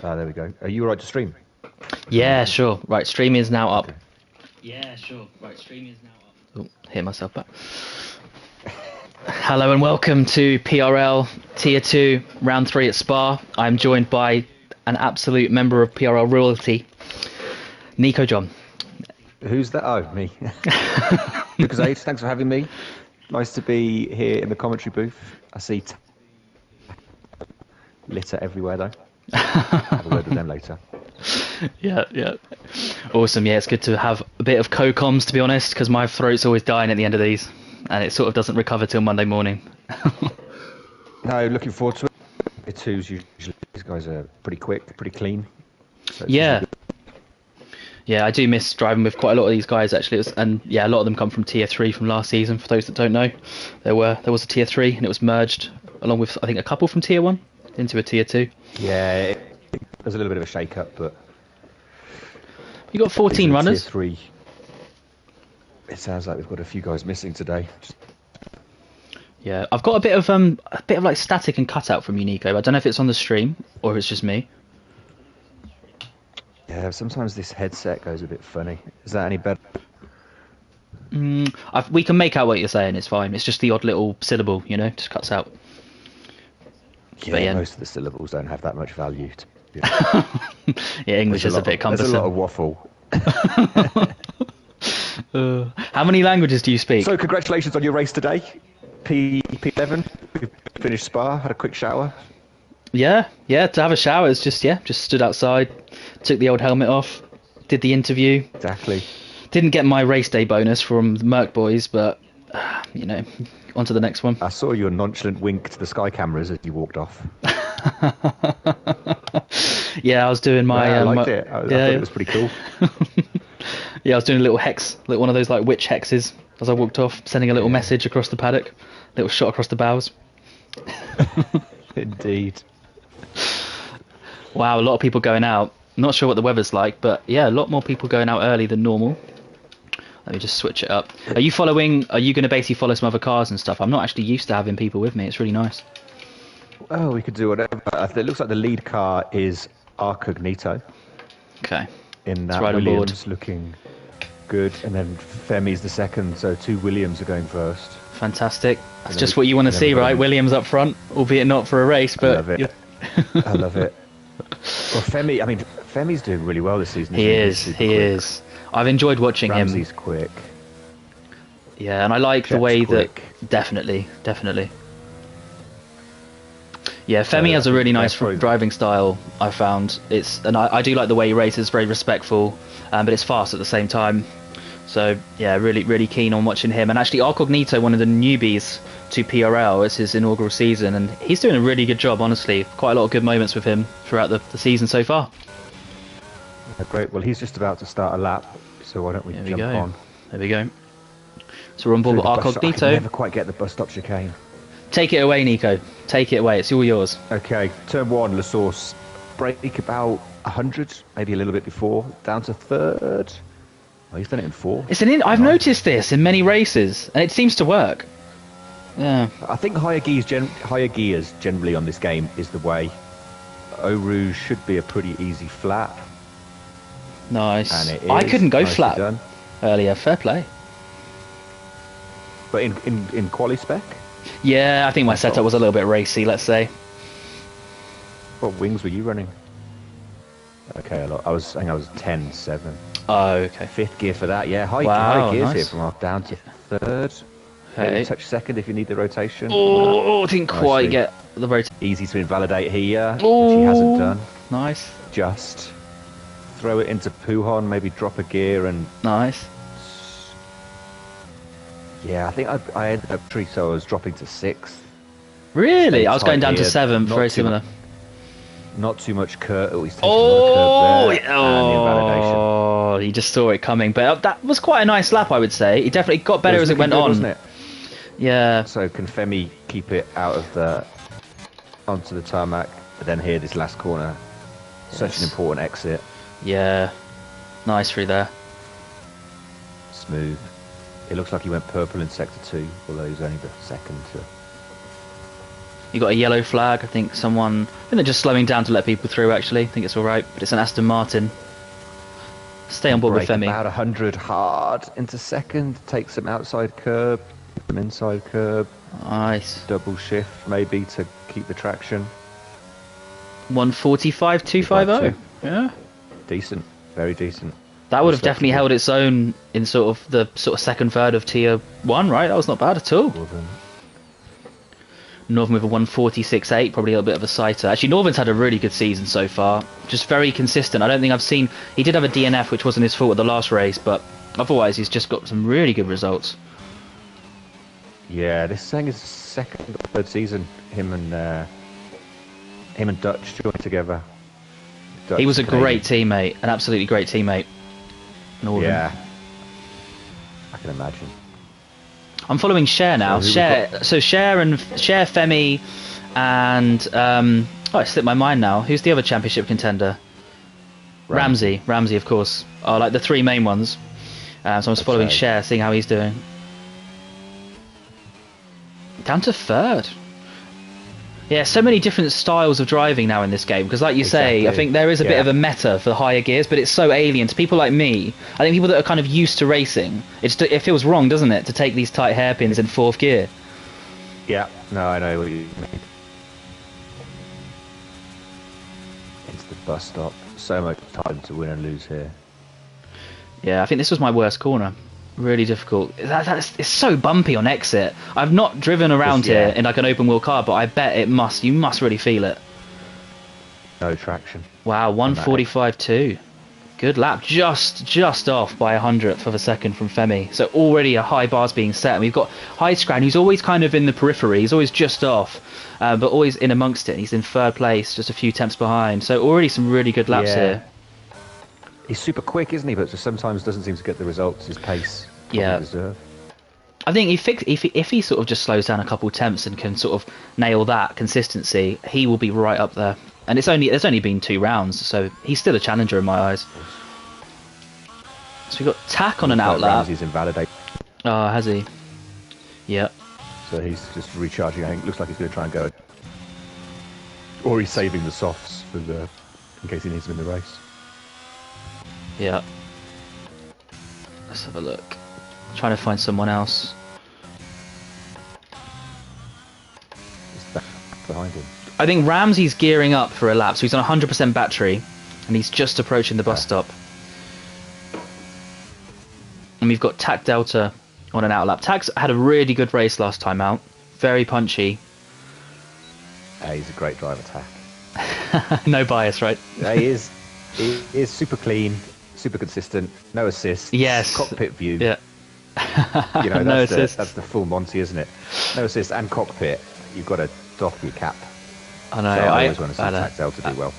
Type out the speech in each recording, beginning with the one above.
There we go. Are you all right to stream? Yeah, sure. Right, stream is now up. Okay. Yeah, sure. Right, stream is now up. Oh, hit myself back. Hello and welcome to PRL Tier 2, Round 3 at Spa. I'm joined by an absolute member of PRL royalty, Nico John. Who's that? Oh, me. Lucas H, thanks for having me. Nice to be here in the commentary booth. I see litter everywhere, though. Have a word with them later. Yeah. Awesome, yeah, it's good to have a bit of co-coms, to be honest, because my throat's always dying at the end of these, and it sort of doesn't recover till Monday morning. No, looking forward to it. The twos usually, these guys are pretty quick, pretty clean. So Yeah, I do miss driving with quite a lot of these guys, actually, and yeah, a lot of them come from Tier 3 from last season. For those that don't know, there was a Tier 3, and it was merged, along with, I think, a couple from Tier 1 into a Tier 2. Yeah, there's a little bit of a shake-up, but... You got 14 runners? Tier 3. It sounds like we've got a few guys missing today. Yeah, I've got a bit of like static and cutout from you, Nico. I don't know if it's on the stream or if it's just me. Yeah, sometimes this headset goes a bit funny. Is that any better? We can make out what you're saying. It's fine. It's just the odd little syllable, just cuts out. Yeah, most of the syllables don't have that much value. Yeah, English is a bit cumbersome. There's a lot of waffle. How many languages do you speak? So, congratulations on your race today. P11. We finished Spa, had a quick shower. Yeah, to have a shower is just stood outside, took the old helmet off, did the interview. Exactly. Didn't get my race day bonus from the Merc boys, but, on to the next one. I saw your nonchalant wink to the sky cameras as you walked off. Yeah, I was doing my... I liked it. I thought it was pretty cool. Yeah, I was doing a little hex, one of those like witch hexes as I walked off, sending a little message across the paddock, little shot across the bows. Indeed. Wow, a lot of people going out. Not sure what the weather's like, but yeah, a lot more people going out early than normal. Let me just switch it up. Are you going to basically follow some other cars and stuff? I'm not actually used to having people with me. It's really nice. Oh, we could do whatever. It looks like the lead car is Arcognito. Okay. In that right Williams looking good, and then Femi's the second, so two Williams are going first. Fantastic. That's just what you want to see, right? Williams up front, albeit not for a race, but... I love it. I love it. Well, Femi's doing really well this season. He is. I've enjoyed watching him. Ramsey's quick. Yeah, and I like the way quick. that... Definitely. Yeah, Femi has a really nice driving style, I found. I do like the way he races, very respectful, but it's fast at the same time. So, yeah, really, really keen on watching him. And actually, Arcognito, one of the newbies to PRL, it's his inaugural season, and he's doing a really good job, honestly. Quite a lot of good moments with him throughout the season so far. Great. Well, he's just about to start a lap, so why don't we jump on? There we go. So we're on board with Arcognito. I can never quite get the bus stop chicane. Take it away, Nico. Take it away. It's all yours. Okay, turn one, La Source. Break about 100, maybe a little bit before, down to third. Oh, he's done it in four. I've noticed this in many races, and it seems to work. Yeah. I think higher gears generally on this game is the way. Eau Rouge should be a pretty easy flat. Nice. And it is. I couldn't go Nicely flat done. earlier. Fair play. But in quali spec? Yeah, I think my setup was a little bit racy, let's say. What wings were you running? Okay, I was 10-7. Oh, okay. Fifth gear for that, yeah. High gears nice. here from off down to third. Okay. Maybe touch second if you need the rotation. Oh, didn't quite get the rotation. Easy to invalidate here, which he hasn't done. Nice. Just throw it into Pujon, maybe drop a gear and... Nice. Yeah, I think I ended up so I was dropping to sixth. Really? I was going down to seventh, very similar. Not too much curve. Oh, he's taking a lot of curve there. And the invalidation. Oh, he just saw it coming. But that was quite a nice lap, I would say. He definitely got better as it went on. Wasn't it? Yeah. So can Femi keep it out of onto the tarmac? But then here, this last corner, such an important exit. Yeah. Nice through there. Smooth. It looks like he went purple in sector 2, although he was only the second. You got a yellow flag. I think they're just slowing down to let people through. Actually, I think it's all right. But it's an Aston Martin. Stay on board with Femi. About 100 hard into second. Take some outside curb, some inside curb. Nice. Double shift maybe to keep the traction. 145.250. Yeah. Decent. Very decent. That would have definitely held its own in sort of the second third of tier 1, right? That was not bad at all. Northern with a 146.8, probably a little bit of a sighter. Actually, Northern's had a really good season so far. Just very consistent. I don't think I've seen... He did have a DNF, which wasn't his fault at the last race, but otherwise he's just got some really good results. Yeah, this is his second or third season. Him and Dutch joined together. Dutch he was a great teammate, an absolutely great teammate. Northern. Yeah, I can imagine. I'm following Cher now. Cher, Femi, and I slipped my mind now. Who's the other championship contender? Ramsey, of course. Oh, like the three main ones. So I'm just following Cher, seeing how he's doing. Down to third. Yeah, so many different styles of driving now in this game, because like you say, I think there is a bit of a meta for higher gears, but it's so alien to people like me. I think people that are kind of used to racing, it feels wrong, doesn't it, to take these tight hairpins in fourth gear? Yeah, no, I know what you mean. It's the bus stop. So much time to win and lose here. Yeah, I think this was my worst corner. Really difficult. It's so bumpy on exit. I've not driven around here in like an open wheel car, but I bet you must really feel it. No traction. Wow, 145.2. Good lap, just off by 100th of a second from Femi. So already a high bar's being set. And we've got Heidskran, who's always kind of in the periphery. He's always just off, but always in amongst it. He's in third place, just a few tenths behind. So already some really good laps here. He's super quick, isn't he? But just sometimes doesn't seem to get the results his pace deserve. I think if he sort of just slows down a couple tenths and can sort of nail that consistency, he will be right up there. And there's only been 2 rounds, so he's still a challenger in my eyes. So we've got Tack on an outlap. He's invalidated. Oh, has he? Yeah. So he's just recharging. I think looks like he's going to try and go. Or he's saving the softs for in case he needs them in the race. Yeah. Let's have a look. Trying to find someone else. Behind him. I think Ramsey's gearing up for a lap, so he's on 100% battery, and he's just approaching the bus stop. And we've got Tack Delta on an outlap. Tack's had a really good race last time out. Very punchy. He's a great driver, Tack. No bias, right? He is. He is super clean. Super consistent, no assist. Yes. Cockpit view. Yeah. You know, no assist. That's the full Monty, isn't it? No assist and cockpit. You've got to doff your cap. I know. So I always want to see Tack Delta do well.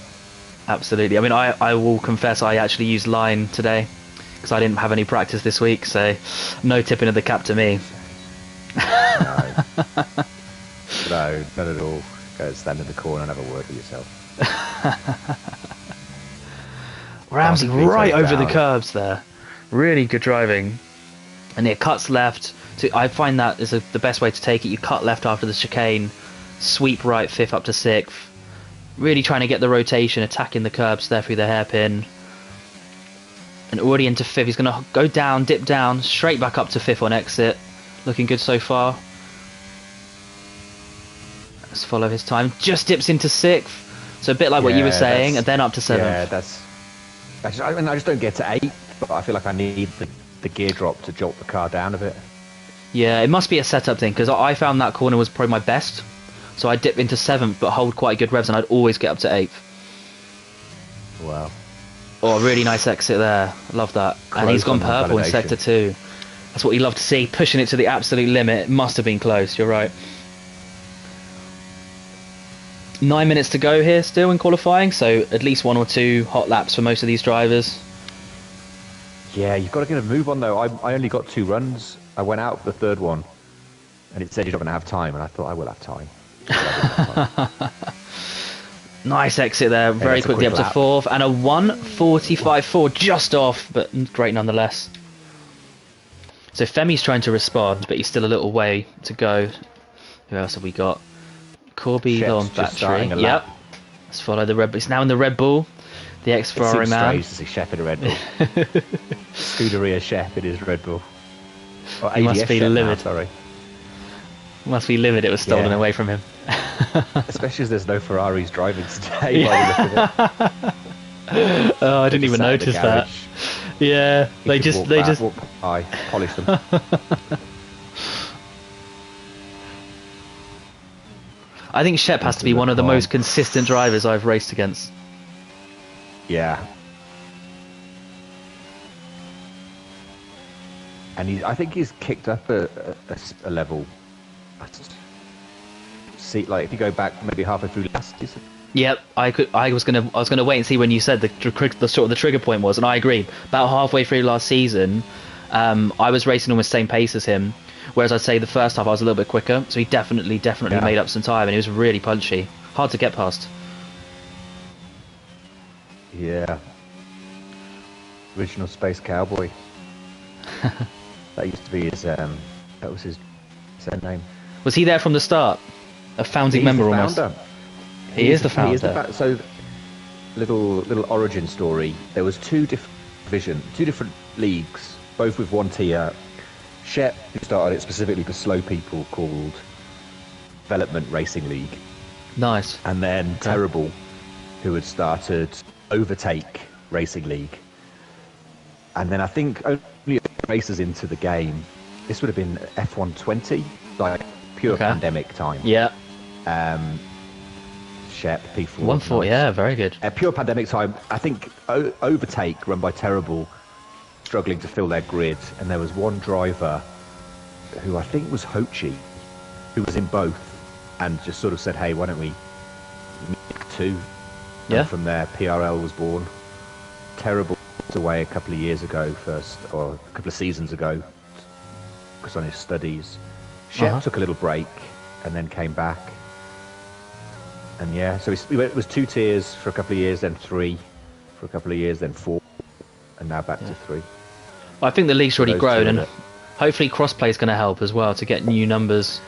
Absolutely. I mean, I will confess I actually used line today because I didn't have any practice this week, so no tipping of the cap to me. No, none at all. Go stand in the corner and have a word with yourself. Ramsey right over the curbs there. Really good driving. And it cuts left. I find that is the best way to take it. You cut left after the chicane, sweep right 5th up to 6th. Really trying to get the rotation, attacking the curbs there through the hairpin. And already into 5th. He's going to go down, dip down, straight back up to 5th on exit. Looking good so far. Let's follow his time. Just dips into 6th. So a bit like what you were saying, and then up to 7th. Yeah, I just don't get to 8, but I feel like I need the gear drop to jolt the car down a bit. Yeah, it must be a setup thing, because I found that corner was probably my best. So I'd dip into 7th, but hold quite good revs, and I'd always get up to 8th. Wow. Oh, really nice exit there. Love that. And he's gone purple in Sector 2. That's what you love to see, pushing it to the absolute limit. It must have been close, you're right. 9 minutes to go here still in qualifying, so at least 1 or 2 hot laps for most of these drivers. Yeah, you've got to get a move on though. I only got 2 runs. I went out for the 3rd one, and it said you're not going to have time, and I thought I will have time. Nice exit there, very quickly up to 4th, and a 1:45.4 just off, but great nonetheless. So Femi's trying to respond, but he's still a little way to go. Who else have we got? Corby Shep's on just battery. starting a Yep. lap. Let's follow the Red Bull. It's now in the Red Bull. The It ex-Ferrari seems man. strange to see Shep in a Red Bull. Scuderia Shep in his Red Bull. Or He must ADS be Shep now, livid. sorry. Must be livid it was stolen Yeah. away from him. Especially as there's no Ferraris driving today by the look of it. Oh, I didn't even Sat in the notice that. garage. Yeah, He could walk by, polish them. I think Shep has to be one of the most consistent drivers I've raced against. Yeah. And I think he's kicked up a level. See, like if you go back maybe halfway through last season. Yep, I was gonna wait and see when you said the sort of the trigger point was, and I agree. About halfway through last season, I was racing almost the same pace as him. Whereas I'd say the first half I was a little bit quicker, so he definitely made up some time, and he was really punchy, hard to get past. Yeah. Original Space Cowboy. That used to be his. That was his name. Was he there from the start? A founding member almost. He is the founder. So, little origin story. There was two different leagues, both with one tier. Shep, who started it specifically for slow people, called Development Racing League. Nice. And then Terrible, who had started Overtake Racing League. And then I think only races into the game, this would have been F120, like pure pandemic time. Yeah. Shep, P4. 140, yeah, very good. Pure pandemic time. I think Overtake, run by Terrible, struggling to fill their grid, and there was one driver who I think was Hochi, who was in both, and just sort of said, hey, why don't we make two? Yeah. And from there, PRL was born. Terrible was away a couple of years ago or a couple of seasons ago, because on his studies. Shep took a little break and then came back. And yeah, so it was 2 tiers for a couple of years, then 3 for a couple of years, then 4, and now back to 3. Well, I think the league's already grown, and it. hopefully crossplay is going to help as well to get new members.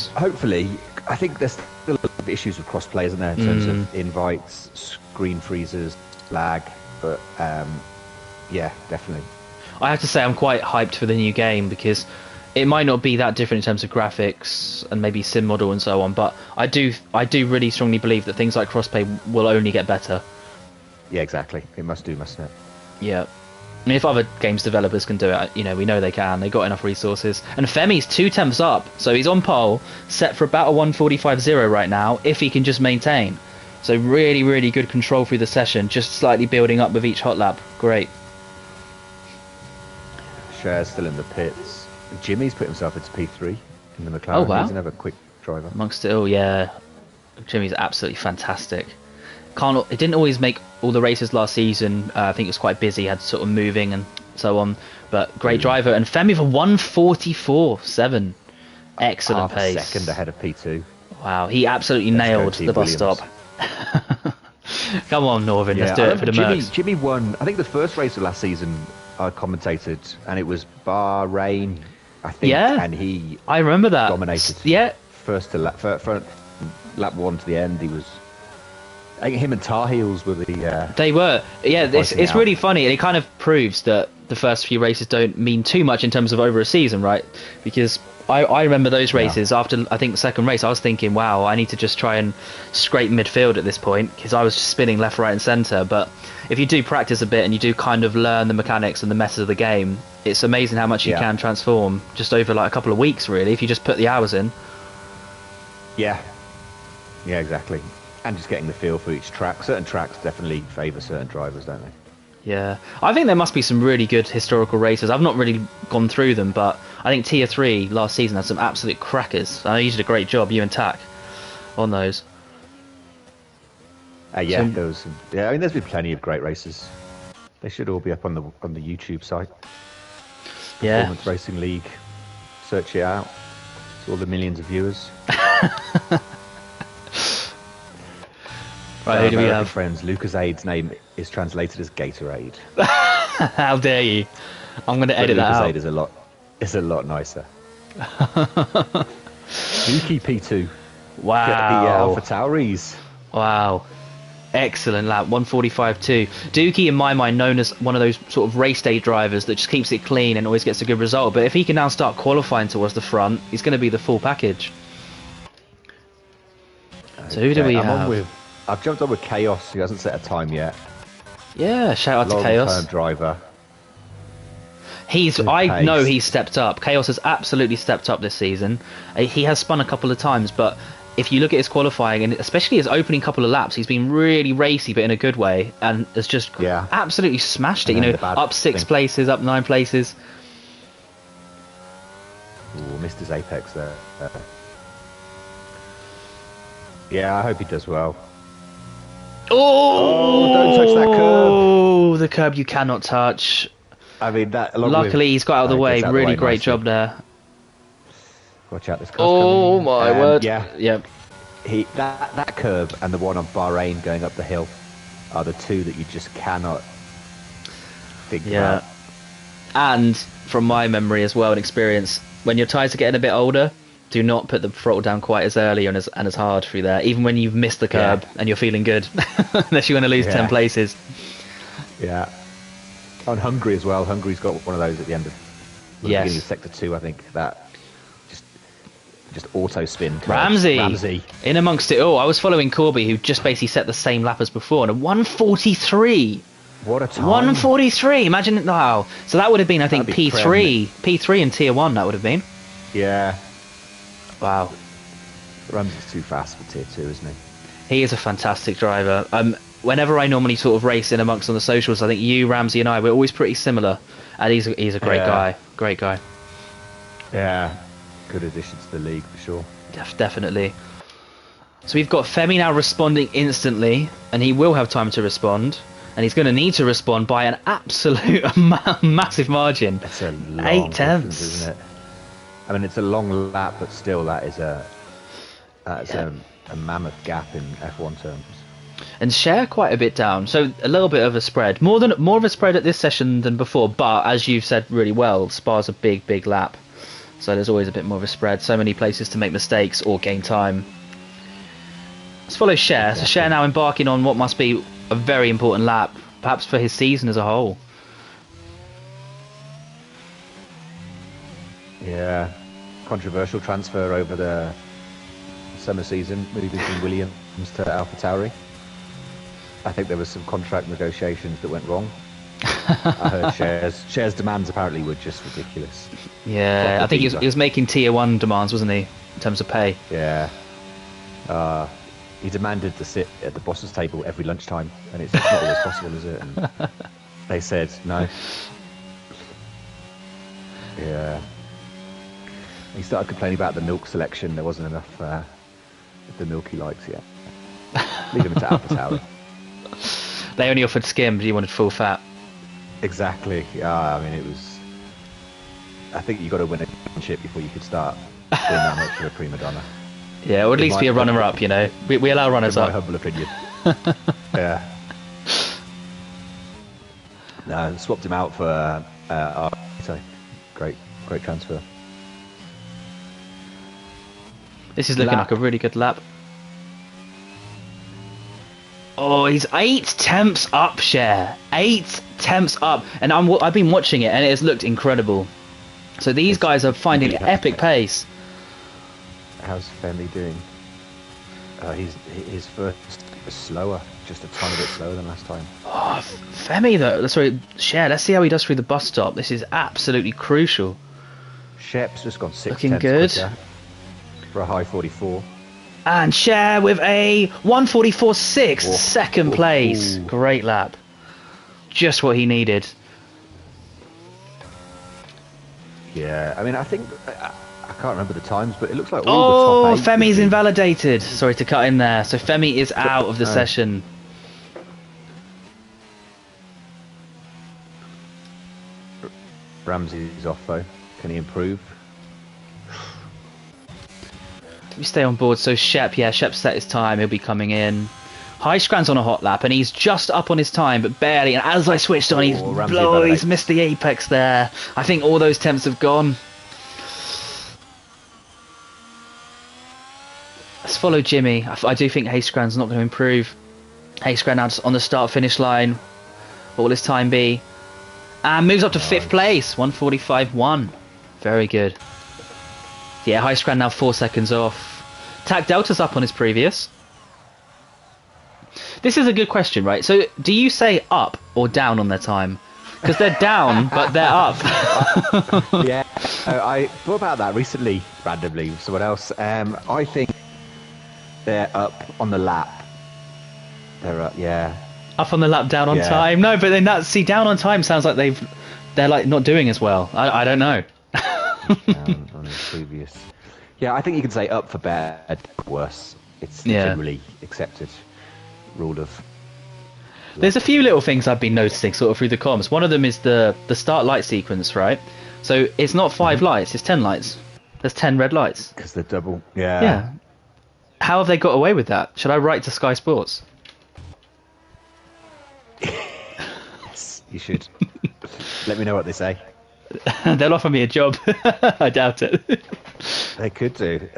Hopefully, I think there's still a lot of issues with crossplay, isn't there, in terms of invites, screen freezers, lag, but yeah, definitely. I have to say I'm quite hyped for the new game because it might not be that different in terms of graphics and maybe sim model and so on, but I do really strongly believe that things like crossplay will only get better. Yeah, exactly. It must do, mustn't it? Yeah. I mean, if other games developers can do it, we know they can. They've got enough resources. And Femi's 2 temps up, so he's on pole, set for about a 145.0 right now, if he can just maintain. So really, really good control through the session, just slightly building up with each hot lap. Great. Cher's still in the pits. Jimmy's put himself into P3 in the McLaren. Oh, wow. He's another quick driver. Amongst it all, yeah. Jimmy's absolutely fantastic. It didn't always make all the races last season. I think it was quite busy, had sort of moving and so on. But great driver. And Femi for 144.7. Excellent half pace. A second ahead of P2. Wow, he absolutely nailed the bus stop. Come on, Northern, let's do it for the Mercs. Jimmy won, I think the first race of last season I commentated, and it was Bahrain, I think. Yeah, and I remember that. Dominated. Yeah. First to lap 1 to the end, he was... I think him and Tar Heels were the... They were. Yeah, it's really funny. It kind of proves that the first few races don't mean too much in terms of over a season, right? Because I remember those races after, I think, the second race, I was thinking, wow, I need to just try and scrape midfield at this point, because I was just spinning left, right and centre. But if you do practice a bit and you do kind of learn the mechanics and the methods of the game, it's amazing how much you can transform just over like a couple of weeks, really, if you just put the hours in. Yeah, exactly. And just getting the feel for each track. Certain tracks definitely favour certain drivers, don't they? Yeah, I think there must be some really good historical races. I've not really gone through them, but I think Tier 3 last season had some absolute crackers. I know you did a great job, you and Tack, on those. Yeah, there was some, I mean, there's been plenty of great races. They should all be up on the YouTube site. Yeah. Performance Racing League. Search it out. It's all the millions of viewers. Right, who do we have? Friends, Lucas Aid's name is translated as Gatorade. How dare you? I'm going to edit that out. Lucas Aid is a lot nicer. Yuki P2. Wow. AlphaTauris. Wow. Excellent lap, 1:45.2. Dookie, in my mind, known as one of those sort of race day drivers that just keeps it clean and always gets a good result. But if he can now start qualifying towards the front, he's going to be the full package. Okay. So who do we have? I've jumped on with Chaos, who hasn't set a time yet. Yeah, shout out to Chaos. Long-term driver. I know he's stepped up. Chaos has absolutely stepped up this season. He has spun a couple of times, but if you look at his qualifying, and especially his opening couple of laps, he's been really racy, but in a good way, and has just absolutely smashed it. You know, up 6 places, up 9 places. Ooh, missed his apex there. Yeah, I hope he does well. Oh, don't touch that curb. Oh, the curb you cannot touch. I mean, luckily he's got out of the way. Really great job there. Watch out, this car's coming. My word. Yeah. That curve and the one on Bahrain going up the hill are the two that you just cannot figure out. And from my memory as well and experience, when your tyres are getting a bit older, do not put the throttle down quite as early and as hard through there, even when you've missed the curb and you're feeling good, unless you want to lose 10 places. Yeah. On Hungary as well. Hungary's got one of those at the end of the beginning of Sector 2, I think. That just auto spin. Ramsey in amongst it all. I was following Corby, who just basically set the same lap as before, and a 1:43. What a time! 1:43. Imagine. Wow. So that would have been, I think, P3 in Tier 1. That would have been. Yeah. Wow. Ramsey's too fast for Tier 2, isn't he? He is a fantastic driver. Whenever I normally sort of race in amongst on the socials, I think you, Ramsey, and I, we're always pretty similar. And he's a great guy. Great guy. Yeah. Good addition to the league, for sure. Definitely. So we've got Femi now responding instantly, and he will have time to respond. And he's going to need to respond by an absolute massive margin. It's a long 8 tenths, isn't it? I mean, it's a long lap, but still, that is a mammoth gap in F1 terms. And share quite a bit down, so a little bit of a spread, more of a spread at this session than before. But as you've said really well, Spa's a big lap, so there's always a bit more of a spread. So many places to make mistakes or gain time. Let's follow Cher. Exactly. So Cher now embarking on what must be a very important lap, perhaps for his season as a whole. Yeah, controversial transfer over the summer season, moving from Williams to AlphaTauri. I think there was some contract negotiations that went wrong. I heard Cher's demands apparently were just ridiculous. Yeah, I think he was making Tier 1 demands, wasn't he, in terms of pay? Yeah. He demanded to sit at the boss's table every lunchtime, and it's not always possible, is it? And they said no. Yeah. He started complaining about the milk selection. There wasn't enough of the milk he likes yet. Leave him to AlphaTauri. They only offered skim, but he wanted full fat. Exactly. I mean, it was. I think you got to win a championship before you could start doing that much of a prima donna. Yeah, or at least be a runner-up. You know, we allow runners-up. In my humble opinion. Yeah. No, swapped him out for so great transfer. This is looking like a really good lap. Oh, he's 8 tenths up, Cher. 8 tenths up. And I've been watching it, and it has looked incredible. So these guys are finding epic pace. How's Femi doing? His first was slower, just a tiny bit slower than last time. Oh, Femi, though. Sorry, Cher, let's see how he does through the bus stop. This is absolutely crucial. Shep's just gone 6 looking good for a high 44. And Cher with a 1:44.6, second place. Great lap. Just what he needed. Yeah, I mean, I think I can't remember the times, but it looks like all the top 8. Femi's invalidated. Sorry to cut in there. So Femi is out of the session. Ramsey's off though. Can he improve? We stay on board. So Shep set his time. He'll be coming in. Highstrand's on a hot lap, and he's just up on his time, but barely. And as I switched on, he's missed the apex there. I think all those attempts have gone. follow Jimmy. I do think Hayescran's not going to improve. Hayescran now on the start-finish line. What will his time be? And moves up to 5th place. 1:45.1. Very good. Yeah, Hayescran now 4 seconds off. Tac Delta's up on his previous. This is a good question, right? So, do you say up or down on their time? Because they're down, but they're up. Yeah, I thought about that recently, randomly, with someone else. I think they're up on the lap. They're up, yeah. Up on the lap, down on time. No, but then down on time sounds like they're like not doing as well. I don't know. Down on his previous. Yeah, I think you can say up for better, worse. It's the generally accepted rule of. There's a few little things I've been noticing sort of through the comms. One of them is the start light sequence, right? So it's not 5 lights, it's 10 lights. There's 10 red lights. Because they're double. Yeah. Yeah. How have they got away with that? Should I write to Sky Sports? Yes, you should. Let me know what they say. They'll offer me a job. I doubt it. They could do.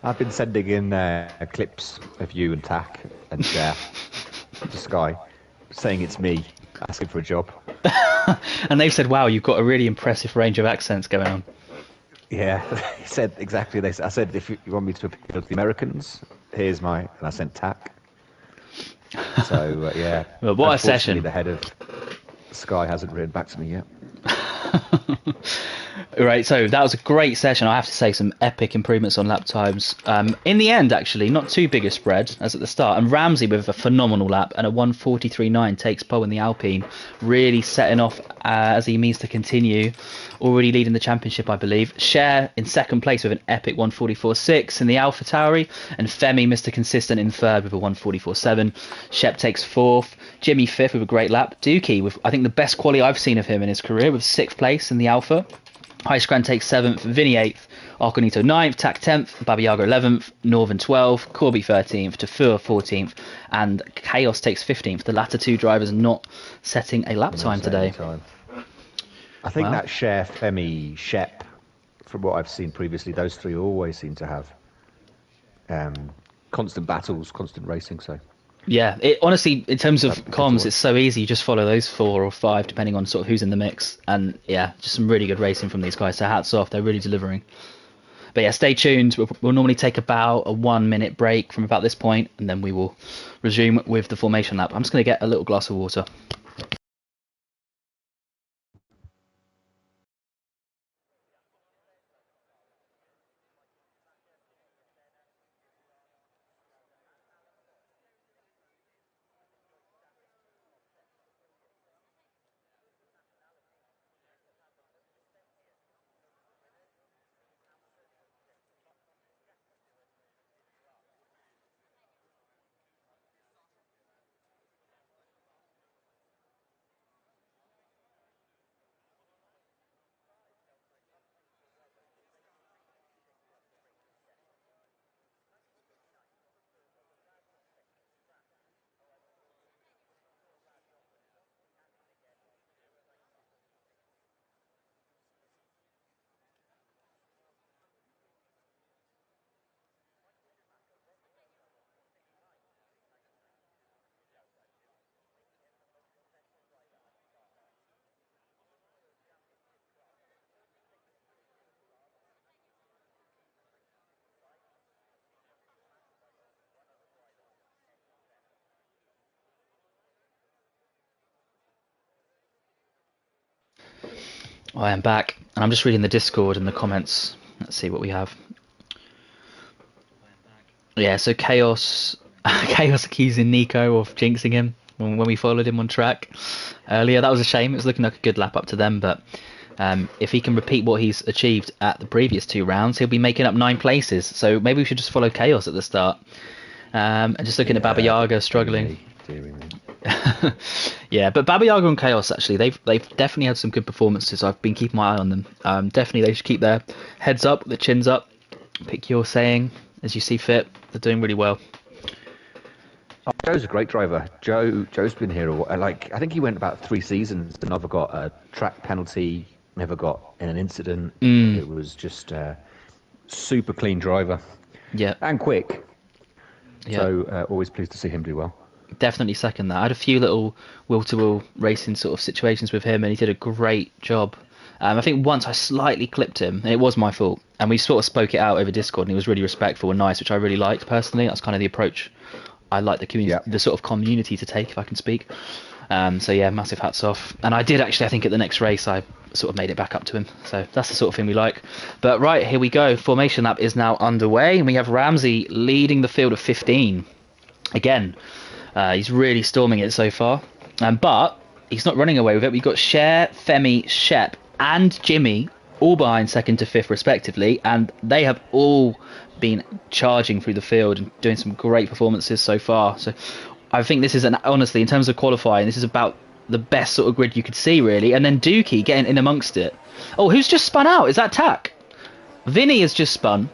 I've been sending in clips of you and Tack and to Sky, saying it's me asking for a job. And they've said, wow, you've got a really impressive range of accents going on. Yeah, he said exactly this. I said, if you want me to appeal to the Americans, here's my... And I sent Tack. So, yeah. Well, what a session. The head of Sky hasn't written back to me yet. Right, so that was a great session. I have to say, some epic improvements on lap times. In the end, actually, not too big a spread as at the start. And Ramsey with a phenomenal lap and a 1:43.9 takes pole in the Alpine, really setting off as he means to continue. Already leading the championship, I believe. Cher in second place with an epic 1:44.6 in the Alpha Tauri, and Femi, Mr. Consistent, in third with a 1:44.7. Shep takes fourth. Jimmy fifth with a great lap. Dookie with, I think, the best quality I've seen of him in his career with sixth place in the Alpha. Hayescran takes 7th, Vinny 8th, Arconito 9th, Tac 10th, Babiago 11th, Northern 12th, Corby 13th, Tafur 14th, and Chaos takes 15th. The latter two drivers not setting a lap time today. I think that Cher, Femi, Shep, from what I've seen previously, those three always seem to have constant battles, constant racing. So. Yeah, it honestly, in terms of comms, it's so easy. You just follow those 4 or 5, depending on sort of who's in the mix. And yeah, just some really good racing from these guys. So hats off, they're really delivering. But yeah, stay tuned. We'll normally take about a 1-minute break from about this point, and then we will resume with the formation lap. I'm just going to get a little glass of water. I am back, and I'm just reading the Discord and the comments. Let's see what we have. Yeah, so Chaos accusing Nico of jinxing him when we followed him on track earlier. That was a shame. It was looking like a good lap up to them, but if he can repeat what he's achieved at the previous 2 rounds, he'll be making up 9 places. So maybe we should just follow Chaos at the start. And just looking at Baba Yaga struggling. Yeah, but Baba Yaga and Chaos, actually, they've definitely had some good performances. I've been keeping my eye on them. Definitely they should keep their heads up, their chins up. Pick your saying as you see fit. They're doing really well. Oh, Joe's a great driver. Joe's been here I think he went about 3 seasons and never got a track penalty, never got in an incident. It was just a super clean driver. Yeah. And quick. Yeah. So always pleased to see him do well. Definitely second that. I had a few little will-to-will racing sort of situations with him, and he did a great job. I think once I slightly clipped him, and it was my fault, and we sort of spoke it out over Discord, and he was really respectful and nice, which I really liked personally. That's kind of the approach I like the community, the sort of community to take, if I can speak. So yeah, massive hats off. And I did actually, I think at the next race, I sort of made it back up to him. So that's the sort of thing we like. But right, here we go. Formation lap is now underway, and we have Ramsey leading the field of 15. Again, he's really storming it so far. But he's not running away with it. We've got Cher, Femi, Shep, and Jimmy all behind second to fifth respectively, and they have all been charging through the field and doing some great performances so far. So I think this is honestly, in terms of qualifying, this is about the best sort of grid you could see, really. And then Dookie getting in amongst it. Oh, who's just spun out? Is that Tack? Vinny has just spun.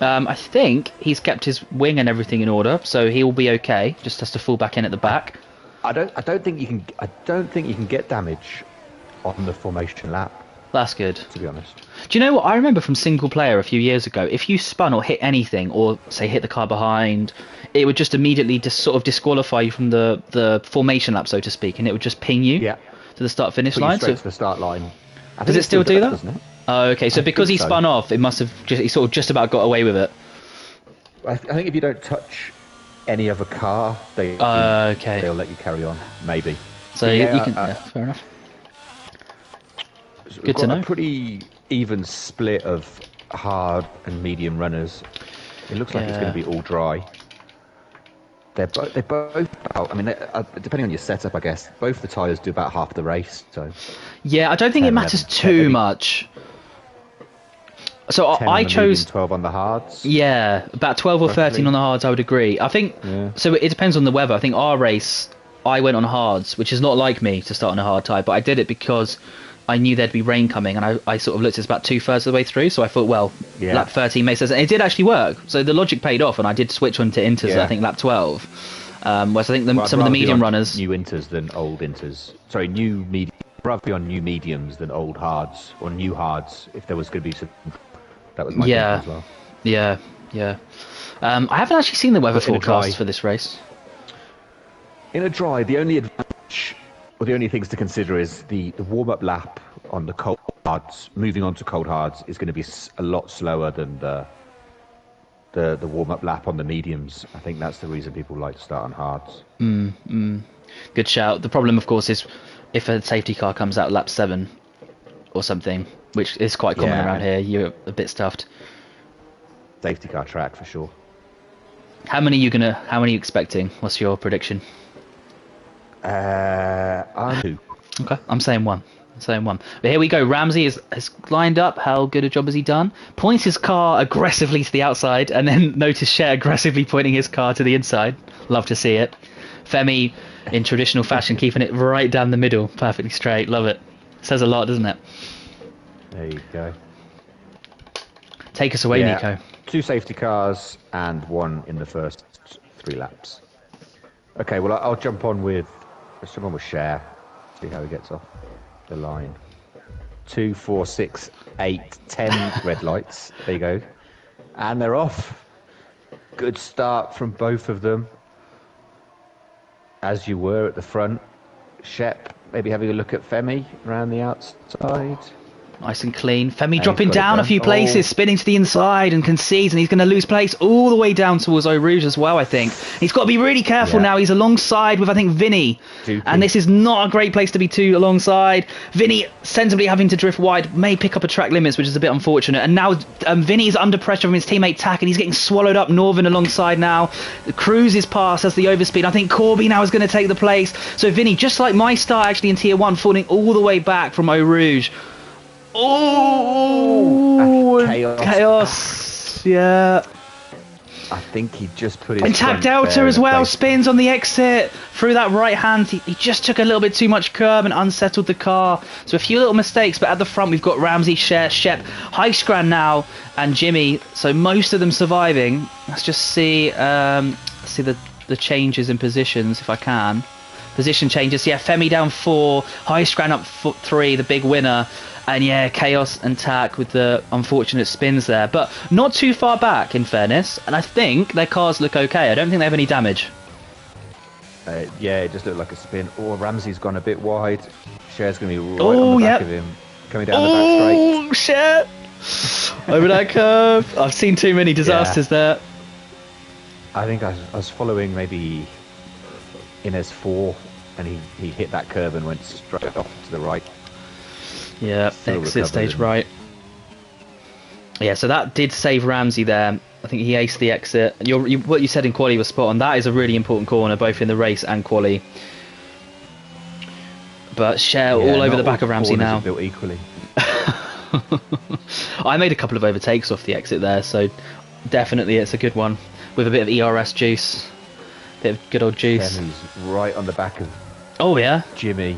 I think he's kept his wing and everything in order, so he will be okay. Just has to fall back in at the back. I don't think you can get damage on the formation lap. That's good. To be honest. Do you know what I remember from single player a few years ago? If you spun or hit anything, or say hit the car behind, it would just immediately sort of disqualify you from the formation lap, so to speak, and it would just ping you to the start finish line. Straight to the start line. Does it still do that? Doesn't it? Oh, okay. So because he spun off, it must have he sort of just about got away with it. I think if you don't touch any other car, they'll let you carry on. Maybe. So you can. Yeah, fair enough. Good to know. A pretty even split of hard and medium runners. It looks like it's going to be all dry. They're both about. I mean, depending on your setup, I guess both the tyres do about half the race. So yeah, I don't think it matters too much. So I chose 12 on the hards. Yeah, about 12 or 13 on the hards. I would agree. I think so. It depends on the weather. I think our race, I went on hards, which is not like me to start on a hard tyre, but I did it because I knew there'd be rain coming, and I sort of looked at about 2/3 of the way through, so I thought, well, lap 13 makes sense. And it did actually work, so the logic paid off, and I did switch on to inters, I think, lap 12. Whereas I think some of the medium runners... New inters than old inters. Sorry, new medium. Rather be on new mediums than old hards, or new hards, if there was going to be some... That was my thinking as well. Yeah. I haven't actually seen the weather forecast for this race. In a dry, the only advantage... Well, the only things to consider is the warm-up lap on the cold hards. Moving on to cold hards is going to be a lot slower than the warm-up lap on the mediums. I think that's the reason people like to start on hards. Good shout. The problem, of course, is if a safety car comes out lap 7 or something, which is quite common around here, you're a bit stuffed. Safety car track for sure. How many are you expecting? What's your prediction? I'm 2. Okay, I'm saying 1. But here we go. Ramsey has lined up. How good a job has he done? Points his car aggressively to the outside, and then notice Cher aggressively pointing his car to the inside. Love to see it. Femi, in traditional fashion, keeping it right down the middle, perfectly straight. Love it. Says a lot, doesn't it? There you go. Take us away, Nico. 2 safety cars and 1 in the first 3 laps. Okay, well, I'll jump on with Cher. See how he gets off the line. 2, 4, 6, 8, 10 red lights. There you go. And they're off. Good start from both of them. As you were at the front. Shep, maybe having a look at Femi around the outside. Nice and clean. Femi dropping down a few places, spinning to the inside and concedes, and he's going to lose place all the way down towards Eau Rouge as well, I think. He's got to be really careful now. He's alongside with, I think, Vinny. And this is not a great place to be too alongside. Vinny sensibly having to drift wide, may pick up a track limits, which is a bit unfortunate. And now Vinny's under pressure from his teammate Tack, and he's getting swallowed up. Northern alongside now. The Cruz is past as the overspeed. I think Corby now is going to take the place. So Vinny, just like my start actually in Tier 1, falling all the way back from Eau Rouge. Oh, chaos. Yeah. I think he just put his... And Tag Delta as well, spins on the exit through that right hand. He just took a little bit too much curb and unsettled the car. So a few little mistakes, but at the front we've got Ramsey, Cher, Shep, Highscran now, and Jimmy. So most of them surviving. Let's just see the changes in positions if I can. position changes. Yeah, Femi down 4, High Scran up 3, the big winner. And yeah, Chaos and Tak with the unfortunate spins there. But not too far back, in fairness. And I think their cars look okay. I don't think they have any damage. Yeah, it just looked like a spin. Oh, Ramsey's gone a bit wide. Cher's going to be right on the back of him. Coming down the back straight. Oh, Cher! Over that curve. I've seen too many disasters there. I think I was following maybe Inez 4, and he hit that curve and went straight off to the right. Yeah, exit stage right. Yeah, so that did save Ramsey there. I think he aced the exit. What you said in quali was spot on. That is a really important corner, both in the race and quali. But Cher all over the back of Ramsey now. Built equally. I made a couple of overtakes off the exit there, so definitely it's a good one with a bit of ERS juice, bit of good old juice. Femi's right on the back of. Oh yeah, Jimmy.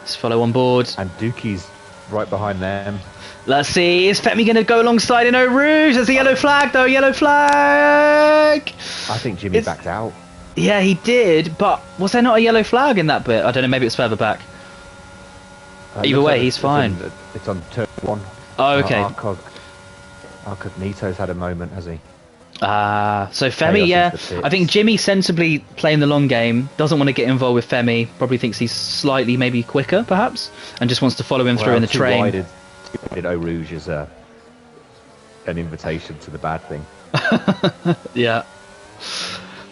Let's follow on board. And Dookie's right behind them. Let's see, is Femi going to go alongside in Eau Rouge? There's a yellow flag though, yellow flag! I think Jimmy backed out. Yeah, he did, but was there not a yellow flag in that bit? I don't know, maybe it's further back. Either way, he's fine. It's on turn 1. Oh, okay. Arcognito's had a moment, has he? So Femi, yeah, I think Jimmy sensibly playing the long game, doesn't want to get involved with Femi, probably thinks he's slightly maybe quicker, perhaps, and just wants to follow him through in the train. Eau Rouge is an invitation to the bad thing. Yeah.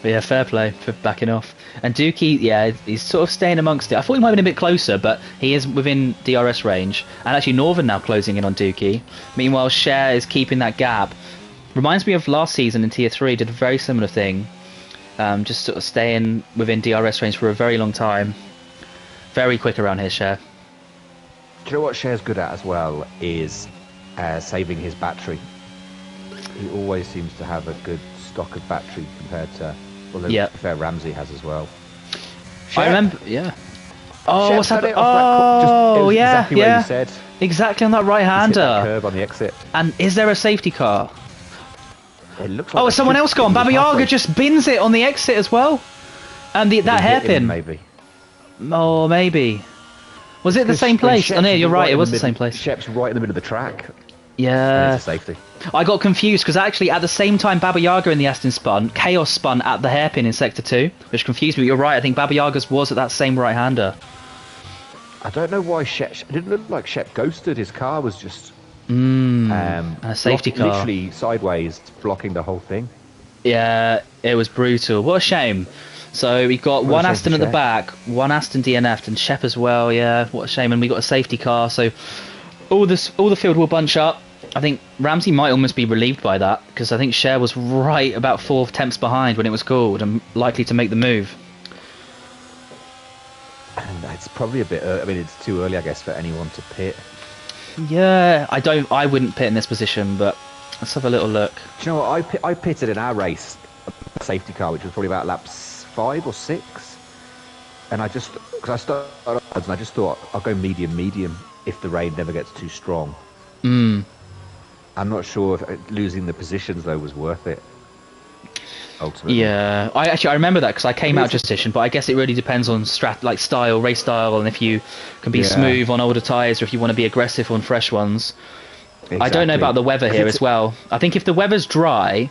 But yeah, fair play for backing off. And Dookie, yeah, he's sort of staying amongst it. I thought he might have been a bit closer, but he is within DRS range. And actually Northern now closing in on Dookie. Meanwhile, Cher is keeping that gap. Reminds me of last season in Tier 3, did a very similar thing. Just sort of staying within DRS range for a very long time. Very quick around here, Cher. Do you know what Cher's good at as well is saving his battery. He always seems to have a good stock of battery compared to, although to be fair, Ramsey has as well. Cher, I remember, yeah. Oh, Cher what's happening? Oh, yeah, exactly what you said. Exactly on that right-hander. That curve on the exit. And is there a safety car? It looks like someone else gone. Baba Yaga just bins it on the exit as well. And that hairpin. Maybe. Oh, maybe. Was it the same place? Oh no, you're right. It was the same place. Shep's right in the middle of the track. Yeah. It's a safety. I got confused because actually at the same time Baba Yaga in the Aston spun, Chaos spun at the hairpin in Sector 2, which confused me. You're right. I think Baba Yaga's was at that same right-hander. I don't know why Shep. It didn't look like Shep ghosted. His car was just a safety car, literally sideways, blocking the whole thing. Yeah, it was brutal. What a shame. So we got one Aston at the back, one Aston DNF'd, and Shep as well. Yeah, what a shame. And we got a safety car. So all the field will bunch up. I think Ramsey might almost be relieved by that because I think Cher was right about 4 tenths behind when it was called and likely to make the move. And it's probably a bit. I mean, it's too early, I guess, for anyone to pit. Yeah, I wouldn't pit in this position, but let's have a little look. Do you know what? I pitted in our race, a safety car, which was probably about laps 5 or 6, and because I started and I just thought I'll go medium if the rain never gets too strong. I'm not sure if losing the positions though was worth it. Ultimately. Yeah, I remember that because I came out just position, but I guess it really depends on race style, and if you can be smooth on older tyres or if you want to be aggressive on fresh ones. Exactly. I don't know about the weather here as well. I think if the weather's dry,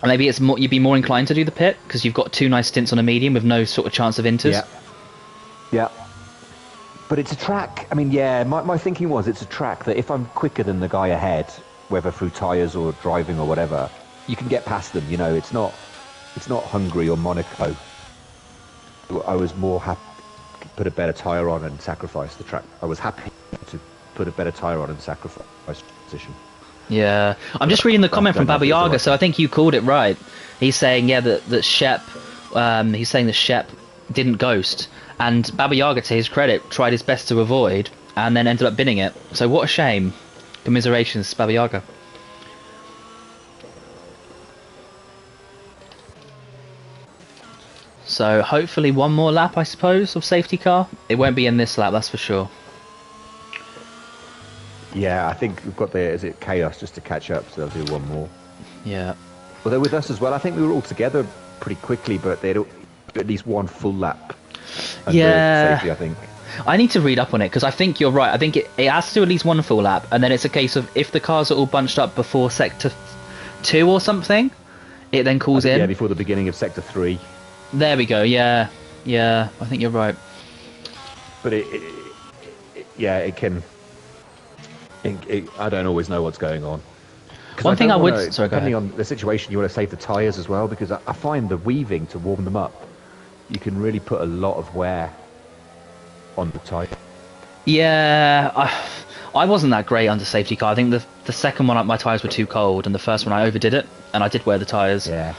maybe you'd be more inclined to do the pit because you've got 2 nice stints on a medium with no sort of chance of inters. Yeah. But it's a track. I mean, my thinking was it's a track that if I'm quicker than the guy ahead, whether through tyres or driving or whatever, you can get past them. You know, it's not Hungary or Monaco. I was more happy to put a better tyre on and sacrifice the track. I was happy to put a better tyre on and sacrifice position. Yeah, I'm just reading the comment from Baba Yaga, so I think you called it right. He's saying, that Shep, he's saying that Shep didn't ghost, and Baba Yaga, to his credit, tried his best to avoid, and then ended up binning it. So what a shame. Commiserations, Baba Yaga. So hopefully one more lap, I suppose, of safety car. It won't be in this lap, that's for sure. Yeah, I think we've got Chaos just to catch up, so they'll do one more. Yeah. Well, they're with us as well. I think we were all together pretty quickly, but they'd at least one full lap. Yeah. safety, I think. I need to read up on it because I think you're right. I think it has to do at least one full lap, and then it's a case of if the cars are all bunched up before sector 2 or something, it then calls in. Yeah, before the beginning of sector 3. There we go. Yeah, yeah. I think you're right. But it can. I don't always know what's going on. One thing I would, sorry, go ahead. Depending on the situation, you want to save the tyres as well, because I find the weaving to warm them up, you can really put a lot of wear on the tyre. Yeah, I wasn't that great under safety car. I think the second one up, my tyres were too cold, and the first one I overdid it, and I did wear the tyres. Yeah.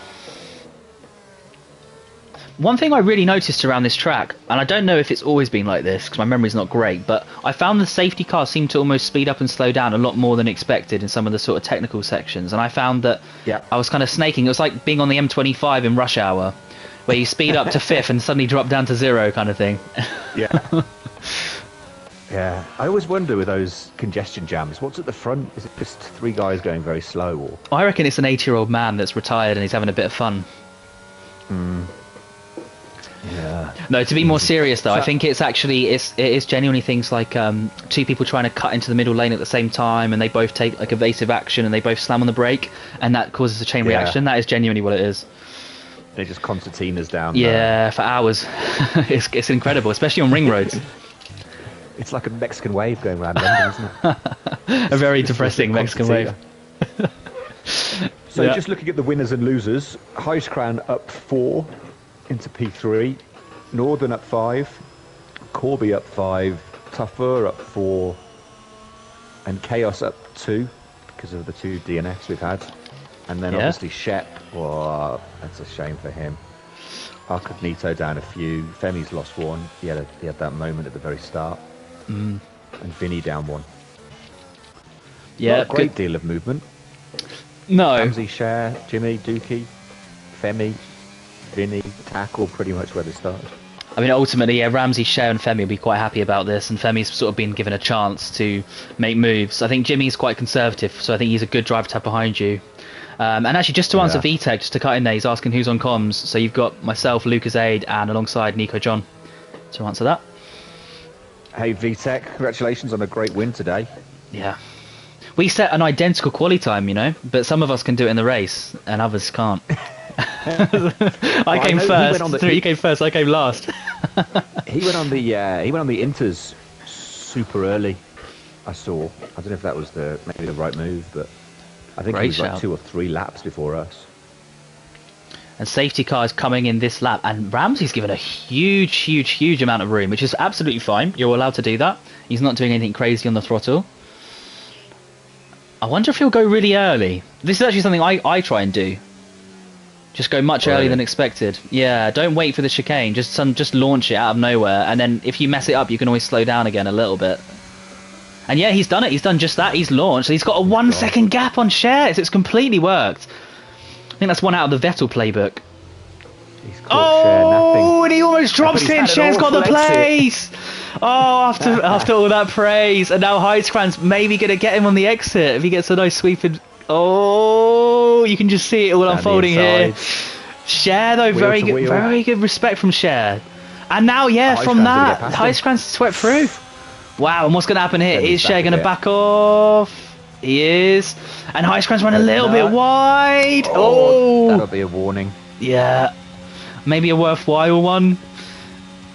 One thing I really noticed around this track, and I don't know if it's always been like this because my memory's not great, but I found the safety cars seem to almost speed up and slow down a lot more than expected in some of the sort of technical sections, and I found that I was kind of snaking. It was like being on the M25 in rush hour, where you speed up to 5th and suddenly drop down to 0 kind of thing. Yeah. Yeah. I always wonder with those congestion jams, what's at the front? Is it just 3 guys going very slow? Or I reckon it's an 80-year-old man that's retired and he's having a bit of fun. Yeah. No, to be more serious though, I think it's actually it is genuinely things like 2 people trying to cut into the middle lane at the same time, and they both take like evasive action and they both slam on the brake, and that causes a chain reaction. That is genuinely what it is. They just concertinas down. Yeah, for hours. it's incredible, especially on ring roads. It's like a Mexican wave going around London, isn't it? A very depressing Mexican wave. So just looking at the winners and losers, Huiskraan up 4 into P3, Northern up 5, Corby up 5, Tafur up 4, and Chaos up 2 because of the 2 DNFs we've had. And then obviously Shep, oh, that's a shame for him. Arcognito down a few, Femi's lost 1, he had that moment at the very start. And Vinny down 1. Yeah, not a great deal of movement. No. Ramsey, Cher, Jimmy, Dookie, Femi, Vinny, tackle pretty much where they started. I mean, ultimately, Ramsey, Cher and Femi will be quite happy about this, and Femi's sort of been given a chance to make moves. I think Jimmy's quite conservative, so I think he's a good driver to have behind you. And actually, just to answer VTech, just to cut in there, he's asking who's on comms. So you've got myself, Lucas Aid, and alongside Nico John to answer that. Hey VTech, congratulations on a great win today. Yeah. We set an identical quali time, you know, but some of us can do it in the race, and others can't. I came first. You came first. I came last. He went on the inters super early. I saw. I don't know if that was maybe the right move, but I think he was like 2 or 3 laps before us. And safety car is coming in this lap, and Ramsey's given a huge amount of room, which is absolutely fine. You're allowed to do that. He's not doing anything crazy on the throttle. I wonder if he'll go really early. This is actually something I try and do. Just go much earlier than expected. Yeah, don't wait for the chicane. Just launch it out of nowhere, and then if you mess it up, you can always slow down again a little bit. And yeah, he's done it. He's done just that. He's launched. He's got a 1 second gap on Cher, so it's completely worked. I think that's one out of the Vettel playbook. He's caught Cher napping. And he almost drops it. Cher's got the place. Oh, after all that praise, and now Huiskraan's maybe going to get him on the exit if he gets a nice sweeping. Oh, you can just see it all unfolding here. Cher though, very good respect from Cher. And now, from that, Huiskraan's swept through. Wow, and what's going to happen here? Is Cher going to back off? He is. And Huiskraan's run a little bit wide. Oh, that'll be a warning. Yeah, maybe a worthwhile one.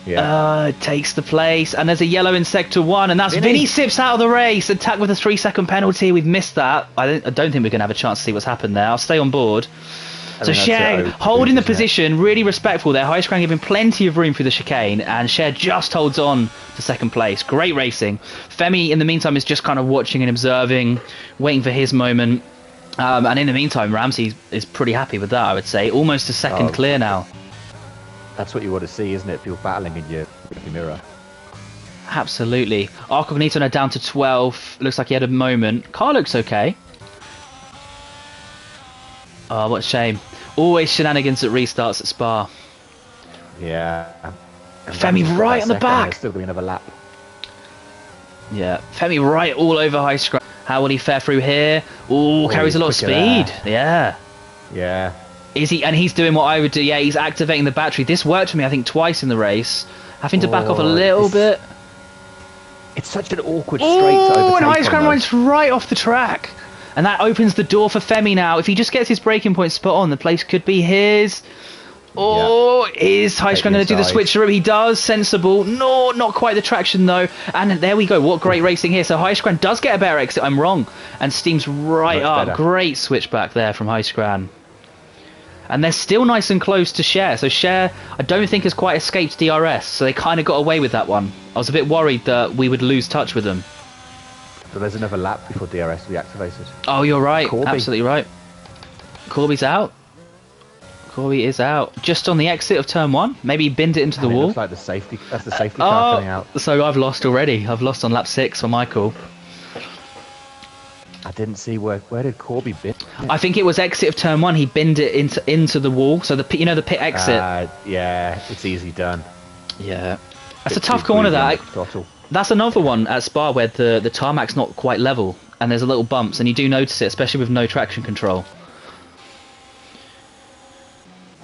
Yeah. Takes the place, and there's a yellow in sector 1, and that's Vinny sips out of the race. Attack with a 3-second penalty. We've missed that. I don't think we're going to have a chance to see what's happened there. I'll stay on board. So Cher holding the position, really respectful there. Huiskraan giving plenty of room through the chicane, and Cher just holds on to second place. Great racing. Femi, in the meantime, is just kind of watching and observing, waiting for his moment. And in the meantime, Ramsey is pretty happy with that, I would say. Almost a second clear now. That's what you want to see, isn't it? People battling in your mirror. Absolutely. Arcognito now down to 12. Looks like he had a moment. Car looks okay. Oh, what a shame. Always shenanigans at restarts at Spa. Yeah. Femi right on the back. There's still going to be another lap. Yeah. Femi right all over Huiskraan. How will he fare through here? Ooh, carries a lot of speed. Yeah. Yeah. Is he? And he's doing what I would do. Yeah, he's activating the battery. This worked for me, I think, twice in the race. Having to back off a little bit. It's such an awkward straight to overtake. And Highscran runs right off the track. And that opens the door for Femi now. If he just gets his braking point spot on, the place could be his. Oh, is Highscran going to do the switcheroo? He does. Sensible. No, not quite the traction, though. And there we go. What great racing here. So Highscran does get a better exit. I'm wrong. And steams right up. Better. Great switchback there from Highscran. And they're still nice and close to Cher. So Cher, I don't think, has quite escaped DRS. So they kind of got away with that one. I was a bit worried that we would lose touch with them. But there's another lap before DRS will be activated. Oh, you're right. Corby. Absolutely right. Corby's out. Corby is out. Just on the exit of turn 1. Maybe he binned it into the wall. Looks like the safety. That's the safety car coming out. So I've lost already. I've lost on lap 6 for Michael. I didn't see where did Corby bin? I think it was exit of turn 1. He binned it into the wall. So the pit exit. Yeah, it's easy done. Yeah, that's a tough corner. That's another one at Spa where the tarmac's not quite level and there's a little bumps and you do notice it, especially with no traction control.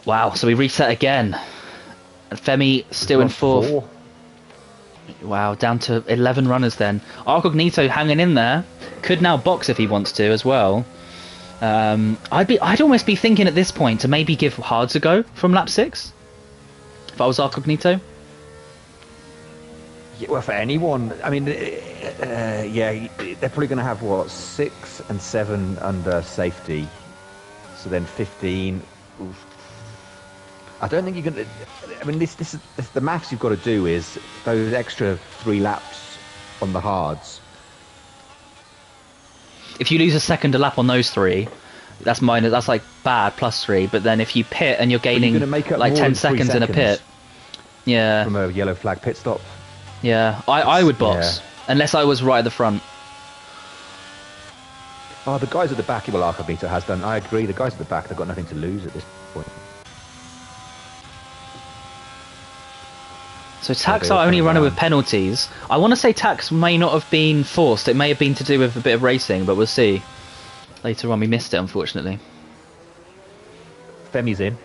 Wow, so we reset again. And Femi still in 4th. Wow, down to 11 runners then. Arcognito hanging in there. Could now box if he wants to as well. I'd almost be thinking at this point to maybe give Hards a go from lap 6. If I was Arcognito. Yeah, well, for anyone, I mean, yeah, they're probably going to have, what, 6 and 7 under safety. So then 15. Oof. I don't think you're going to... I mean, this the maths you've got to do is those extra 3 laps on the hards. If you lose a second a lap on those 3, that's minus. That's like bad, +3. But then if you pit and you're gaining like 10 seconds in a pit... Yeah. From a yellow flag pit stop. Yeah, I would box. Yeah. Unless I was right at the front. Oh, the guys at the back, well, Arcognito has done. I agree, the guys at the back, they've got nothing to lose at this point. So Tax are only running with penalties. I want to say Tax may not have been forced. It may have been to do with a bit of racing, but we'll see. Later on, we missed it, unfortunately. Femi's in.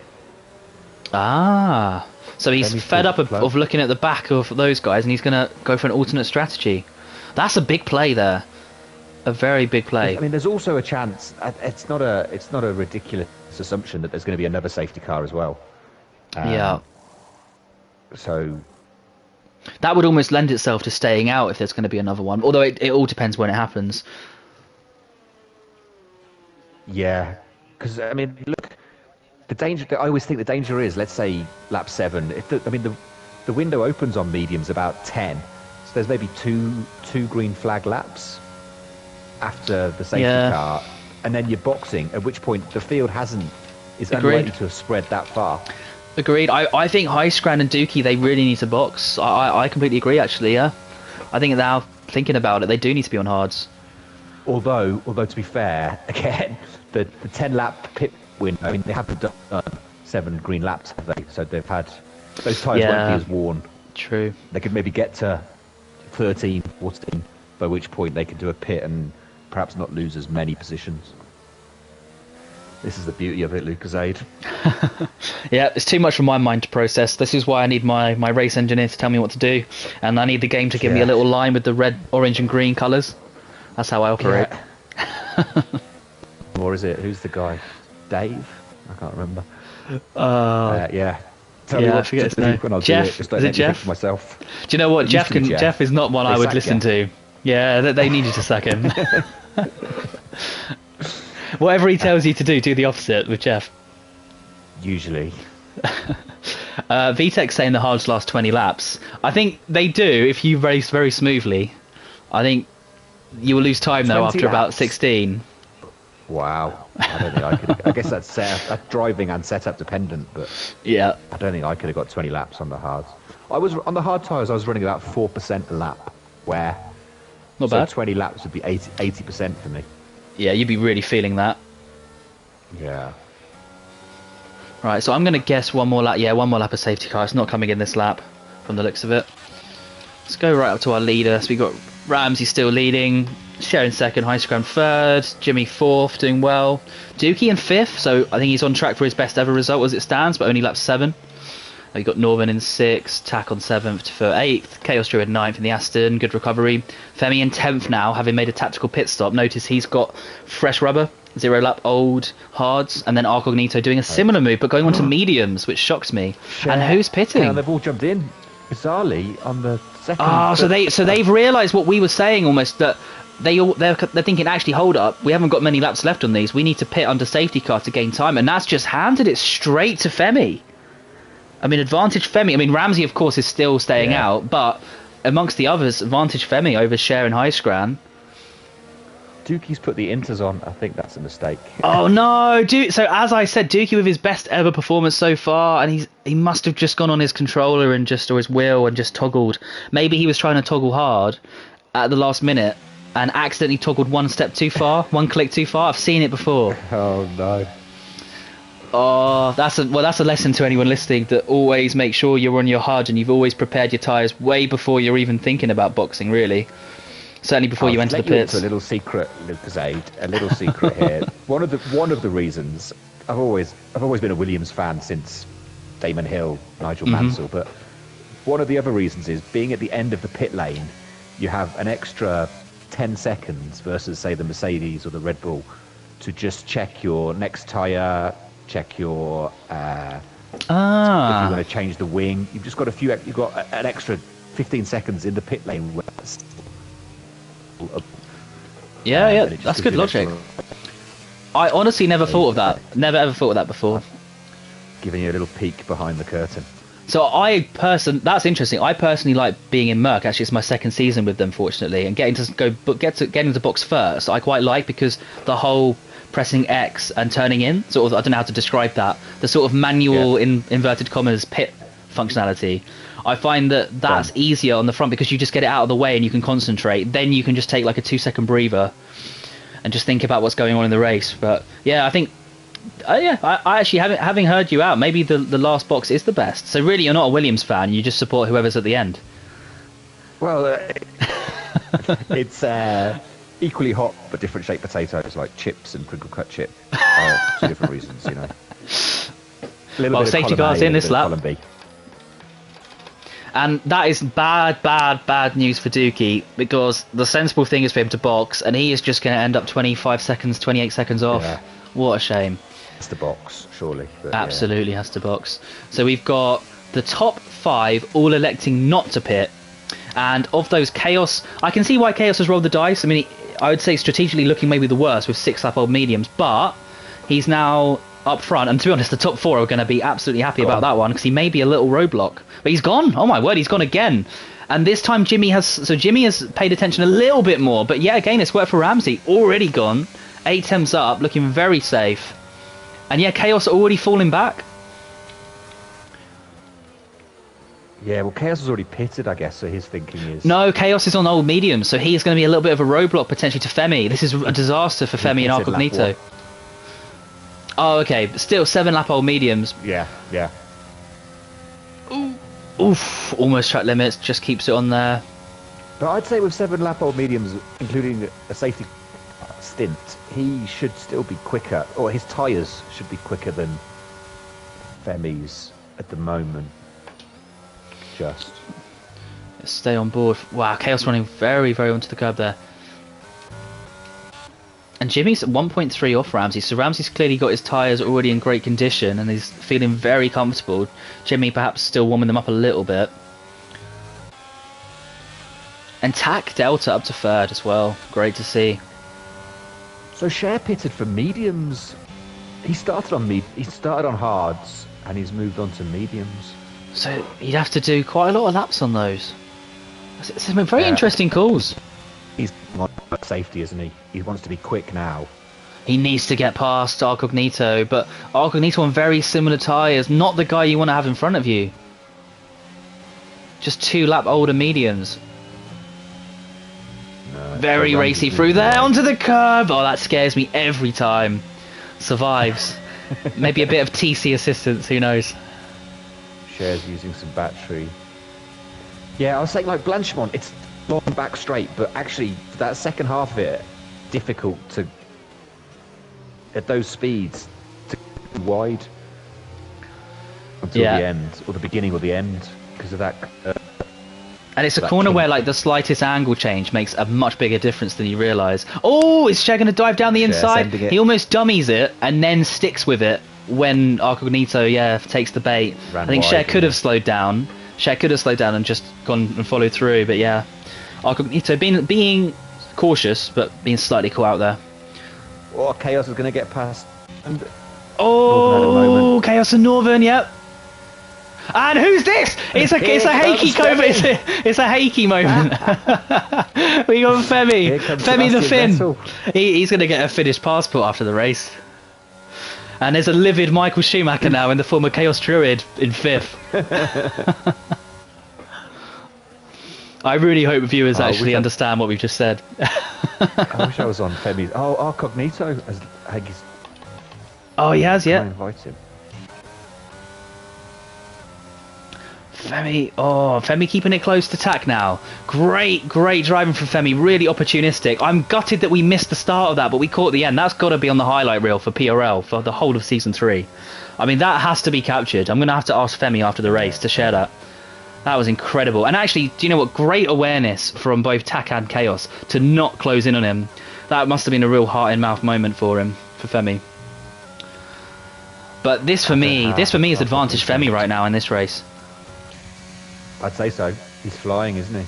Ah. So he's fed up of looking at the back of those guys, and he's going to go for an alternate strategy. That's a big play there. A very big play. I mean, there's also a chance. It's not a ridiculous assumption that there's going to be another safety car as well. Yeah. So that would almost lend itself to staying out if there's going to be another one. Although it all depends when it happens. Yeah, because I mean, look, the danger. I always think the danger is, let's say, lap 7. If the window opens on mediums about 10, so there's maybe two green flag laps after the safety car, and then you're boxing. At which point the field is unlikely to have spread that far. Agreed. I think Highscran and Dookie, they really need to box. I completely agree, actually, yeah. I think now, thinking about it, they do need to be on hards. Although to be fair, again, the 10-lap pit win, I mean, they haven't done 7 green laps, have they? So they've had... Those tyres won't be as worn. True. They could maybe get to 13, 14, by which point they could do a pit and perhaps not lose as many positions. This is the beauty of it, Lucasade. Yeah, it's too much for my mind to process. This is why I need my race engineer to tell me what to do. And I need the game to give me a little line with the red, orange and green colours. That's how I operate. Yeah. Or is it? Who's the guy? Dave? I can't remember. Yeah. Tell me what I forget his name. When I'll Jeff? Do it. Just is it Jeff? Myself. Do you know what? Jeff is not one I would listen to. Yeah, they need you to sack him. Whatever he tells you to do the opposite with Jeff. Usually. VTEC's saying the hards last 20 laps. I think they do if you race very smoothly. I think you will lose time though after about 16. Wow. I don't think I could. I guess that's driving and setup dependent, but yeah, I don't think I could have got 20 laps on the hards. I was on the hard tyres. I was running about 4% a lap. Where not bad. 20 laps would be 80% for me. Yeah, you'd be really feeling that. Yeah. Right, so I'm going to guess one more lap. Yeah, one more lap of safety car. It's not coming in this lap, from the looks of it. Let's go right up to our leader. So we've got Ramsey still leading, Cher in second, Highscran third, Jimmy fourth, doing well. Dookie in fifth, so I think he's on track for his best ever result as it stands, but only lap 7. You got Northern in 6th, Tack on 7th for 8th, Chaos Druid 9th in the Aston, good recovery. Femi in 10th now, having made a tactical pit stop. Notice he's got fresh rubber, 0 lap old hards, and then Arcognito doing a similar move, but going on to mediums, which shocks me. And who's pitting? Yeah, they've all jumped in bizarrely on the second. Oh, so they've realised what we were saying almost, that they're thinking, actually, hold up, we haven't got many laps left on these. We need to pit under safety car to gain time, and that's just handed it straight to Femi. I mean, advantage Femi. I mean, Ramsey, of course, is still staying out, but amongst the others, advantage Femi over Cher and Highscran. Dookie's put the inters on. I think that's a mistake. Oh no, so as I said, Dookie with his best ever performance so far, and he must have just gone on his controller and or his wheel and just toggled. Maybe he was trying to toggle hard at the last minute and accidentally toggled one step too far, one click too far. I've seen it before. Oh no. Oh, that's a lesson to anyone listening, that always make sure you're on your HUD and you've always prepared your tyres way before you're even thinking about boxing, really. Certainly before you enter the pits. A little secret, Lucas Aid. A little secret here. One of the reasons I've always been a Williams fan since Damon Hill, Nigel Mansell, but one of the other reasons is being at the end of the pit lane, you have an extra 10 seconds versus, say, the Mercedes or the Red Bull to just check your next tyre. Check your if you want to change the wing, you've just got you've got an extra 15 seconds in the pit lane. That's good logic. I honestly never thought of that. Never ever thought of that before. Giving you a little peek behind the curtain. So that's interesting. I personally like being in Merc. Actually, it's my second season with them, fortunately, and getting into box first. I quite like, because the whole pressing X and turning in, sort of, I don't know how to describe that, the sort of manual, in inverted commas, pit functionality. I find that's easier on the front, because you just get it out of the way and you can concentrate. Then you can just take like a 2-second breather and just think about what's going on in the race. But yeah, I think I actually, having heard you out, maybe the last box is the best. So really, you're not a Williams fan, you just support whoever's at the end. Well, it's equally hot but different shaped potatoes, like chips and crinkle cut chip. Two different reasons, you know. Well, safety cars in this lap. And that is bad news for Dookie, because the sensible thing is for him to box, and he is just going to end up 28 seconds off. Yeah. What a shame. Has to box, surely. Absolutely has to box. So we've got the top 5 all electing not to pit. And of those, Chaos, I can see why Chaos has rolled the dice. I mean, I would say strategically looking maybe the worst with 6 lap old mediums, but he's now up front, and to be honest, the top 4 are going to be absolutely happy about that one, because he may be a little roadblock, but he's gone. Oh my word, he's gone again. And this time Jimmy has paid attention a little bit more, but yeah, again, it's worked for Ramsey. Already gone, 8 temps up, looking very safe. And yeah, Chaos already falling back. Yeah, well, Chaos has already pitted, I guess, so his thinking is... No, Chaos is on old mediums, so he's going to be a little bit of a roadblock potentially to Femi. This is a disaster for Femi and Arcognito. Oh, okay, but still 7 lap old mediums. Yeah. Oof, almost track limits, just keeps it on there. But I'd say with 7 lap old mediums, including a safety stint, he should still be quicker, or his tyres should be quicker than Femi's at the moment. Just stay on board. Wow, Chaos running very, very onto the curb there. And Jimmy's at 1.3 off Ramsey, so Ramsey's clearly got his tyres already in great condition and he's feeling very comfortable. Jimmy perhaps still warming them up a little bit. And Tack Delta up to 3rd as well. Great to see. So Cher pitted for mediums. He started on hards and he's moved on to mediums. So he'd have to do quite a lot of laps on those. It's been very interesting calls. He's on safety, isn't he? He wants to be quick now. He needs to get past Arcognito, but Arcognito on very similar tyres, not the guy you want to have in front of you. Just 2 lap older mediums. No, very racy through there onto the curb. Oh, that scares me every time. Survives. Maybe a bit of TC assistance, who knows. Cher's using some battery. Yeah, I was saying, like, Blanchimont, it's long back straight, but actually that second half of it, difficult to, at those speeds, to wide. until the end, or the beginning or the end, because of that. And it's a corner where like the slightest angle change makes a much bigger difference than you realise. Oh, is Cher going to dive down the inside? He almost dummies it and then sticks with it when Arcognito, takes the bait. I think Cher could have slowed down. Cher could have slowed down and just gone and followed through, but yeah. Arcognito being cautious, but being slightly caught out there. Oh, Chaos is going to get past. Oh, Chaos and Northern, yep. And who's this? It's a Heiki moment. It's a Heiki moment. We got Femi. Femi the Finn. He's going to get a Finnish passport after the race. And there's a livid Michael Schumacher now in the form of Chaos Druid in 5th. I really hope viewers actually understand what we've just said. I wish I was on Femi's. Oh, Arcognito as Heiki's. Oh, he has, yeah. Invite him. Femi keeping it close to tack now. Great driving from Femi, really opportunistic. I'm gutted that we missed the start of that, but we caught the end. That's got to be on the highlight reel for PRL for the whole of Season 3. I mean, that has to be captured. I'm going to have to ask Femi after the race to share that. That was incredible. And actually, do you know what? Great awareness from both Tack and Chaos to not close in on him. That must have been a real heart-in-mouth moment for him, for Femi. But this for me is advantage Femi right now in this race. I'd say so. He's flying, isn't he?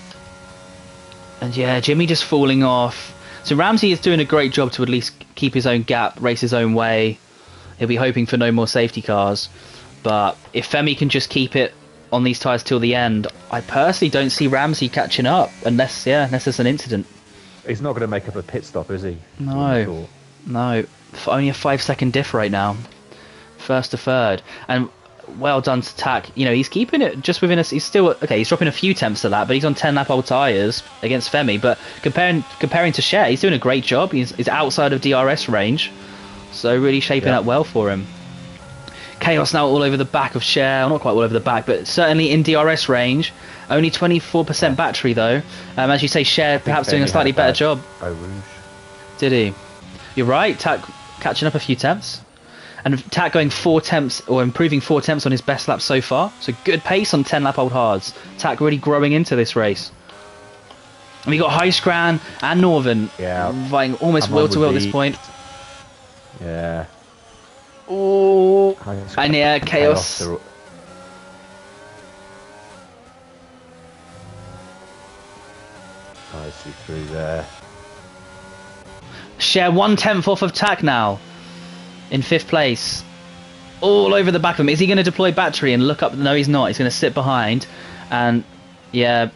And yeah, Jimmy just falling off. So Ramsey is doing a great job to at least keep his own gap, race his own way. He'll be hoping for no more safety cars. But if Femi can just keep it on these tyres till the end, I personally don't see Ramsey catching up unless there's an incident. He's not going to make up a pit stop, is he? No. Only a 5-second diff right now. First to third. And well done to Tack. You know, he's keeping it just within us. He's still okay. He's dropping a few tenths to that, but he's on 10-lap old tyres against Femi. But comparing to Cher, he's doing a great job. He's outside of DRS range, so really shaping up well for him. Chaos now all over the back of Cher. Well, not quite all over the back, but certainly in DRS range. Only 24% battery though. As you say, Cher perhaps doing a slightly better job. Oh, Rouge. Did he? You're right. Tack catching up a few tenths. And Tack going 4 tenths, or improving 4 tenths on his best lap so far. So good pace on 10-lap old hards. Tack really growing into this race. And we got Highscran and Northern fighting almost will to will at this point. Yeah. Oh, and Chaos. Nicely through there. Share 1 tenth off of Tack now. In 5th place. All over the back of him. Is he going to deploy battery and look up? No, he's not. He's going to sit behind. And, yeah.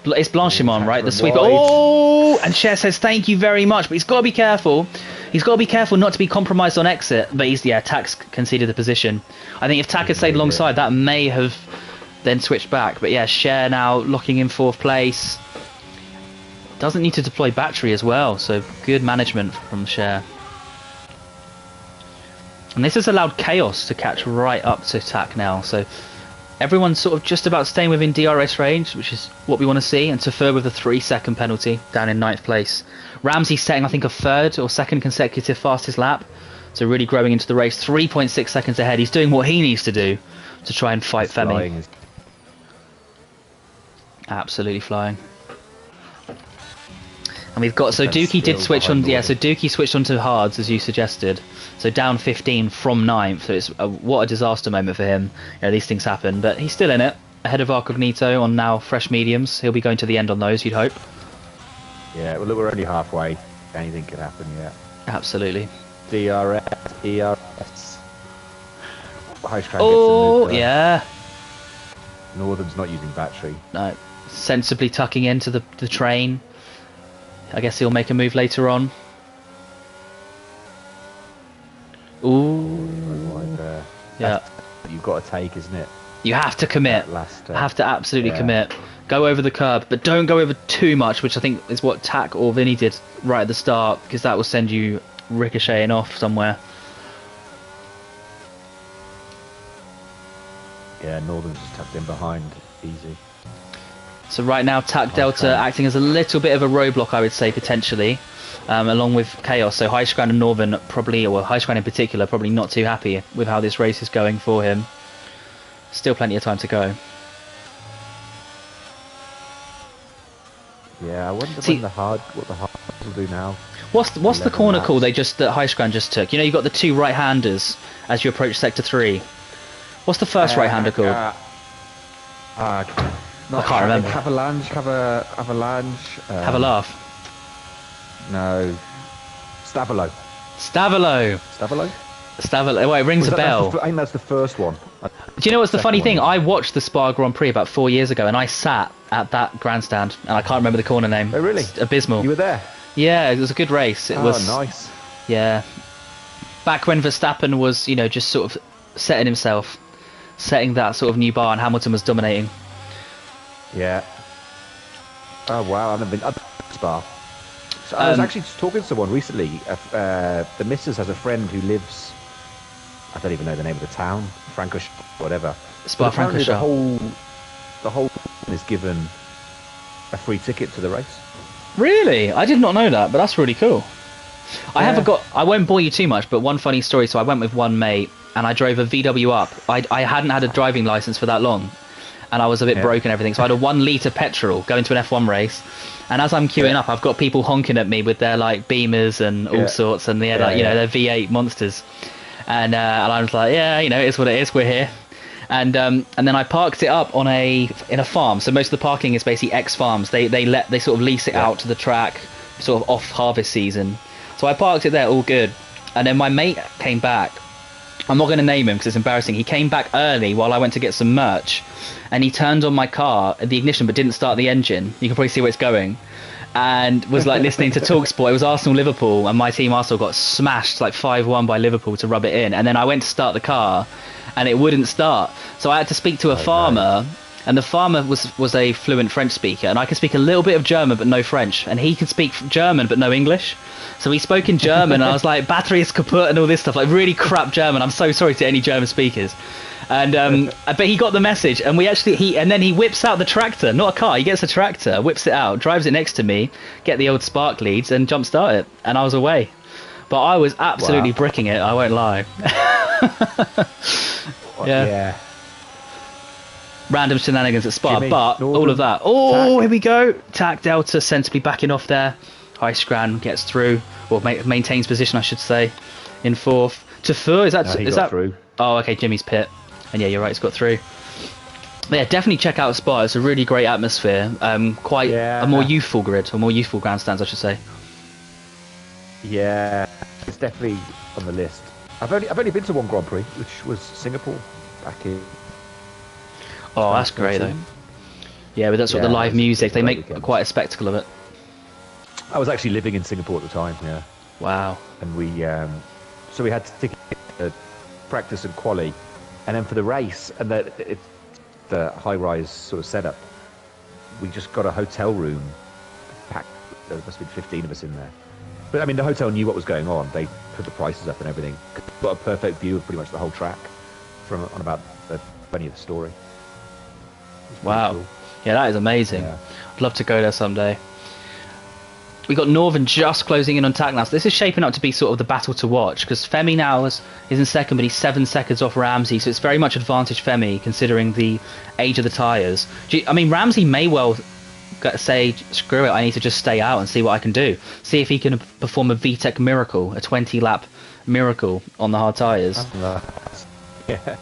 It's Blanchimont, right? The sweeper. Oh! And Cher says thank you very much. But he's got to be careful. He's got to be careful not to be compromised on exit. But Tack's conceded the position. I think if Tack had stayed alongside, that may have then switched back. But yeah, Cher now locking in 4th place. Doesn't need to deploy battery as well. So good management from Cher. And this has allowed Chaos to catch right up to Tack now. So everyone's sort of just about staying within DRS range, which is what we want to see. And Tafur with a 3-second penalty down in 9th place. Ramsey setting, I think, a 3rd or 2nd consecutive fastest lap. So really growing into the race. 3.6 seconds ahead. He's doing what he needs to do to try and fight Femi. Absolutely flying. And we've got, so Dookie did switch on, so Dookie switched onto hards as you suggested. So down 15 from 9th, so it's what a disaster moment for him. You know, these things happen, but he's still in it. Ahead of Arcognito on now fresh mediums. He'll be going to the end on those, you'd hope. Yeah, well, look, we're only halfway. Anything could happen, yeah. Absolutely. DRS, ERS. Oh, yeah. Northern's not using battery. No, sensibly tucking into the train. I guess he'll make a move later on. Ooh. Right there. Yeah. You've got to take, isn't it? You have to commit. Have to absolutely commit. Go over the curb, but don't go over too much, which I think is what Tack or Vinny did right at the start, because that will send you ricocheting off somewhere. Yeah, Northern's just tucked in behind. Easy. So right now, Tack Delta acting as a little bit of a roadblock, I would say, potentially, along with Chaos. So Highscran and Northern probably, well, Highscran in particular, probably not too happy with how this race is going for him. Still plenty of time to go. Yeah, I wonder what the hard will do now. What's the corner called? That High Scran just took. You know, you've got the 2 right-handers as you approach sector 3. What's the first right-hander called? I can't remember. Avalanche. Have a laugh. No. Stavilo. Well, it rings a bell. I think that's the first one. Do you know what's the funny thing? I watched the Spa Grand Prix about 4 years ago, and I sat at that grandstand, and I can't remember the corner name. Oh, really? It's abysmal. You were there? Yeah, it was a good race. It was nice. Yeah. Back when Verstappen was, you know, just sort of setting that sort of new bar, and Hamilton was dominating. Yeah. Oh, wow. I've never been up to Spa. So I was actually just talking to someone recently. The missus has a friend who lives, I don't even know the name of the town, Francorchamps, whatever. Spa-Francorchamps. The whole is given a free ticket to the race. Really? I did not know that, but that's really cool. Yeah. I won't bore you too much, but one funny story. So I went with one mate, and I drove a VW up. I hadn't had a driving license for that long, and I was a bit broke and everything. So I had a 1 litre petrol going to an F1 race, and as I'm queuing up, I've got people honking at me with their like Beamers and all sorts, and they're like, you know, they're V8 monsters, and I was like, yeah, you know, it's what it is. We're here. And then I parked it up in a farm. So most of the parking is basically ex-farms. They sort of lease it out to the track, sort of off harvest season. So I parked it there, all good. And then my mate came back. I'm not going to name him because it's embarrassing. He came back early while I went to get some merch, and he turned on my car, the ignition, but didn't start the engine. You can probably see where it's going. And was like listening to TalkSport. It was Arsenal-Liverpool, and my team Arsenal got smashed like 5-1 by Liverpool to rub it in. And then I went to start the car, and it wouldn't start. So I had to speak to a farmer, and the farmer was a fluent French speaker, and I could speak a little bit of German but no French, and he could speak German but no English. So he spoke in German, and I was like, battery is kaput and all this stuff, like really crap German. I'm so sorry to any German speakers. And but he got the message, and then he whips out the tractor, not a car. He gets a tractor, whips it out, drives it next to me, get the old spark leads, and jump start it, and I was away. But I was absolutely bricking it. I won't lie. Yeah. Random shenanigans at Spa, but all of that. Oh, here we go. TAC Delta sensibly backing off there. High Scran gets through, or maintains position, I should say, in 4th. Tafur, is that through? Oh, okay, Jimmy's pit. And yeah, you're right, it's got through. But yeah, definitely check out Spa. It's a really great atmosphere. Quite a more youthful grid, or more youthful grandstands, I should say. Yeah, it's definitely on the list. I've only been to one Grand Prix, which was Singapore back in. Oh, that's great though. Yeah, with that sort of the live music, they make quite a spectacle of it. I was actually living in Singapore at the time. Yeah. Wow. And we had to practice and quali, and then for the race and the high-rise sort of setup, we just got a hotel room packed. There must have been 15 of us in there. But I mean, the hotel knew what was going on. They put the prices up and everything. Got a perfect view of pretty much the whole track from on about the 20th story. Wow. Cool. Yeah, that is amazing. Yeah. I'd love to go there someday. We got Northern just closing in on TAC now. So this is shaping up to be sort of the battle to watch, because Femi now is in second, but he's 7 seconds off Ramsey. So it's very much advantage Femi considering the age of the tyres. I mean, Ramsey may well say, screw it, I need to just stay out and see what I can do. See if he can perform a VTEC miracle, a 20-lap miracle on the hard tyres. Yeah.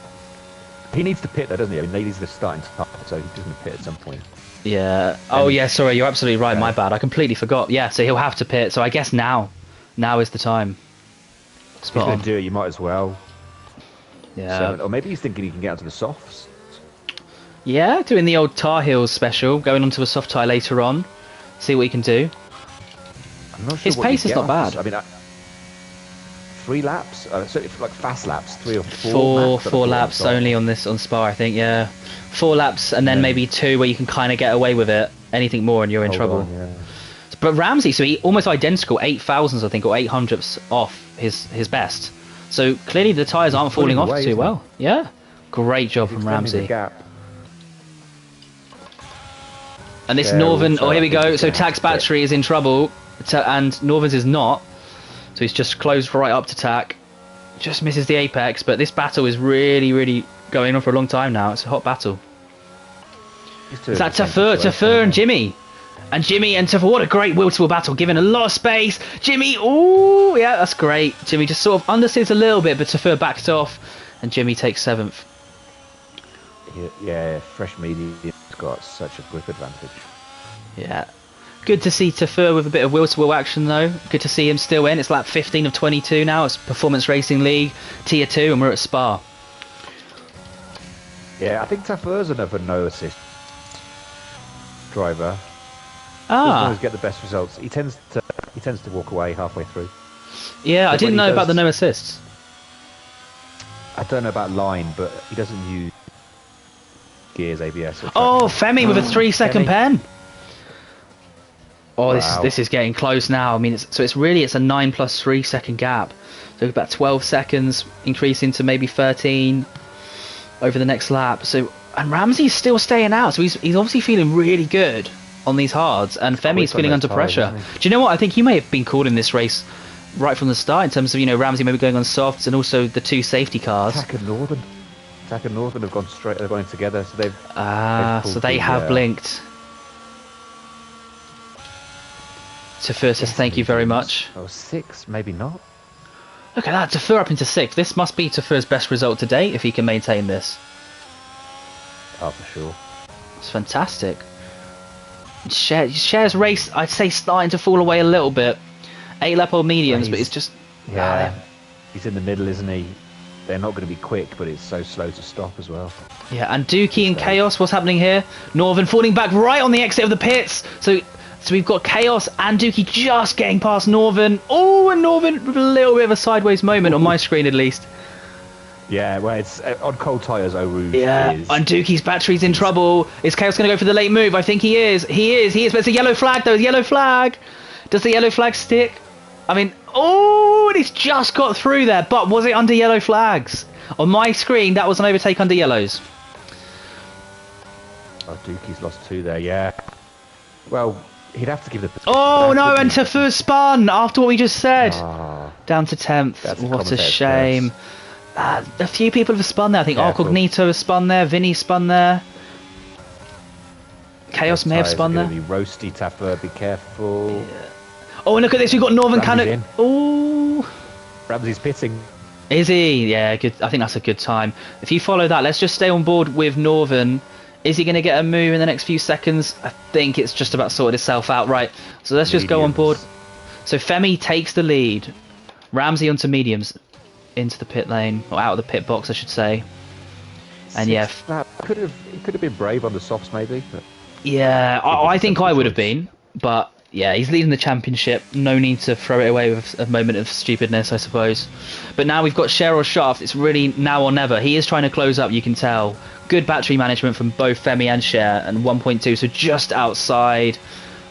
He needs to pit though, doesn't he? I mean, he's the starting tyre, so he's going to pit at some point. Yeah. Oh, yeah, sorry, you're absolutely right. My bad. I completely forgot. Yeah, so he'll have to pit. So I guess now is the time. If he's going to do it, you might as well. Yeah. Or maybe he's thinking he can get onto the softs. Yeah, doing the old Tar Heels special, going onto a soft tyre later on. See what he can do. I'm not sure his pace is not bad. I mean, 3 laps? Certainly like fast laps, 3 or 4 laps. 4 laps only on Spa, I think, yeah. 4 laps and then maybe 2 where you can kind of get away with it. Anything more and you're in trouble. Yeah. But Ramsey, so he almost identical, 8,000s I think, or 800ths off his best. So clearly the tyres aren't falling off too well. Yeah, great job from Ramsey. And this Northern, here we go. So TAC's battery is in trouble, and Northern's is not. So he's just closed right up to TAC. Just misses the apex, but this battle is really, really going on for a long time now. It's a hot battle. Is that Tafur and Jimmy? And Jimmy and Tafur, what a great will-to-will battle, giving a lot of space. Jimmy, ooh, yeah, that's great. Jimmy just sort of understeers a little bit, but Tafur backed off, and Jimmy takes 7th. Yeah, fresh medium's got such a grip advantage. Yeah. Good to see Tafur with a bit of will-to-will action, though. Good to see him still in. It's lap 15 of 22 now. It's Performance Racing League, Tier 2, and we're at Spa. Yeah, I think Tafur's another no-assist driver. Doesn't always get the best results. He tends to walk away halfway through. Yeah, I didn't know about the no assists. I don't know about line, but he doesn't use gears, ABS. Oh, Femi with a 3-second pen. Oh, wow. this is getting close now. I mean, it's a 9 plus 3 second gap. So about 12 seconds, increasing to maybe 13 over the next lap. So, and Ramsey's still staying out, so he's obviously feeling really good on these hards, and Femi's feeling under pressure. Do you know what? I think you may have been called in this race right from the start in terms of, Ramsey maybe going on softs and also the 2 safety cars. Tack and Northern have gone straight. They're going together, so they've. So they have blinked. Tafur says thank you very much. Oh, 6, maybe not. Look at that, Tafur up into 6th. This must be Tafur's best result to date if he can maintain this. Oh, for sure. It's fantastic. Cher's race, I'd say, starting to fall away a little bit. 8 lap old mediums, but it's just... Yeah, he's in the middle, isn't he? They're not going to be quick, but it's so slow to stop as well. Yeah, and Dookie and Chaos, what's happening here? Northern falling back right on the exit of the pits. So we've got Chaos and Dookie just getting past Northern. Oh, and Northern with a little bit of a sideways moment on my screen at least. Yeah, well, it's on cold tyres, Rouge is. And Dookie's battery's in trouble. Is Chaos going to go for the late move? I think he is. He is. But it's a yellow flag, though. Yellow flag. Does the yellow flag stick? I mean, and he's just got through there. But was it under yellow flags? On my screen, that was an overtake under yellows. Oh, Dookie's lost 2 there, yeah. Well, he'd have to give the... Oh, no, and Tafur spun after what we just said. Down to 10th. What a shame. A few people have spun there. I think Arcognito has spun there. Vinny spun there. Chaos may have spun there. Be roasty, Tafur. Be careful. Yeah. Oh, and look at this. We've got Northern Canada. Oh, Ramsey's pitting. Is he? Yeah, good. I think that's a good time. If you follow that, let's just stay on board with Northern. Is he going to get a move in the next few seconds? I think it's just about sorted itself out. Right. So let's just go on board. So Femi takes the lead. Ramsey onto mediums. Into the pit lane, or out of the pit box, I should say. And yeah, he could have been brave on the softs, maybe. But yeah, I think I would have been, but yeah, he's leading the championship. No need to throw it away with a moment of stupidness, I suppose. But now we've got Cheryl Shaft. It's really now or never. He is trying to close up. You can tell. Good battery management from both Femi and Cher, and 1.2, so just outside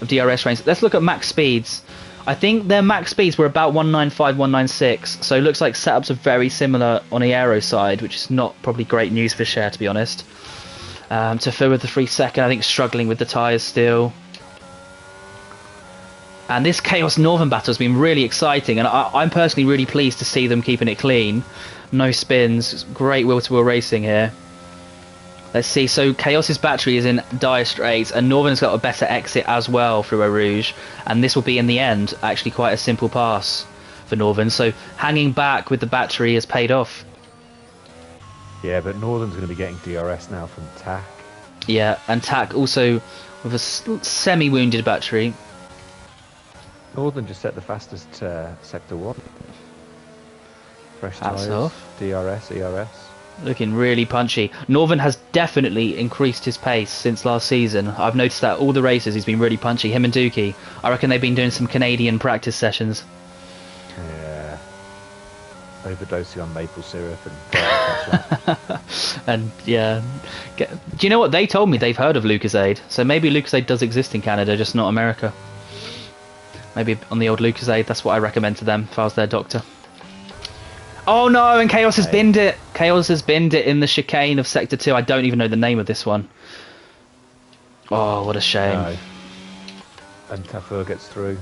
of DRS range. Let's look at max speeds. I think their max speeds were about 195, 196, so it looks like setups are very similar on the aero side, which is not probably great news for Cher, to be honest. Tafur with the 3 second, I think struggling with the tyres still. And this Chaos Northern battle has been really exciting, and I'm personally really pleased to see them keeping it clean. No spins, great will-to-will racing here. Let's see, so Chaos's battery is in dire straits, and Northern's got a better exit as well through Eau Rouge, and this will be in the end actually quite a simple pass for Northern, so hanging back with the battery has paid off. Yeah, but Northern's going to be getting DRS now from Tack. Yeah, and Tack also with a semi-wounded battery. Northern just set the fastest Sector 1. Fresh tyres, DRS, ERS. Looking really punchy. Northern has definitely increased his pace since last season. I've noticed that all the races he's been really punchy. Him and Dookie. I reckon they've been doing some Canadian practice sessions. Yeah. Overdosing on maple syrup and... and yeah. Do you know what? They told me they've heard of Lucozade. So maybe Lucozade does exist in Canada, just not America. Maybe on the old Lucozade. That's what I recommend to them if I was their doctor. Oh no, and Chaos has binned it. Chaos has binned it in the chicane of Sector 2. I don't even know the name of this one. Oh, what a shame. No. And Tafur gets through.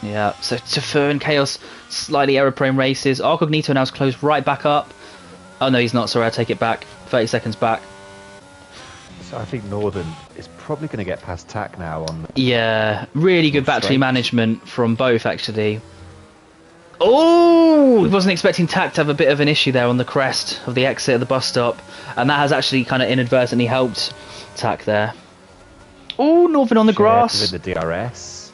Yeah, so Tafur and Chaos, slightly error-prone races. Arcognito now's closed right back up. Oh no, he's not. Sorry, I take it back. 30 seconds back. So I think Northern is probably going to get past TAC now on. Yeah, really good battery management from both, actually. Oh, I wasn't expecting TAC to have a bit of an issue there on the crest of the exit of the bus stop, and that has actually kind of inadvertently helped TAC there. Oh, Northern on the grass. With the DRS.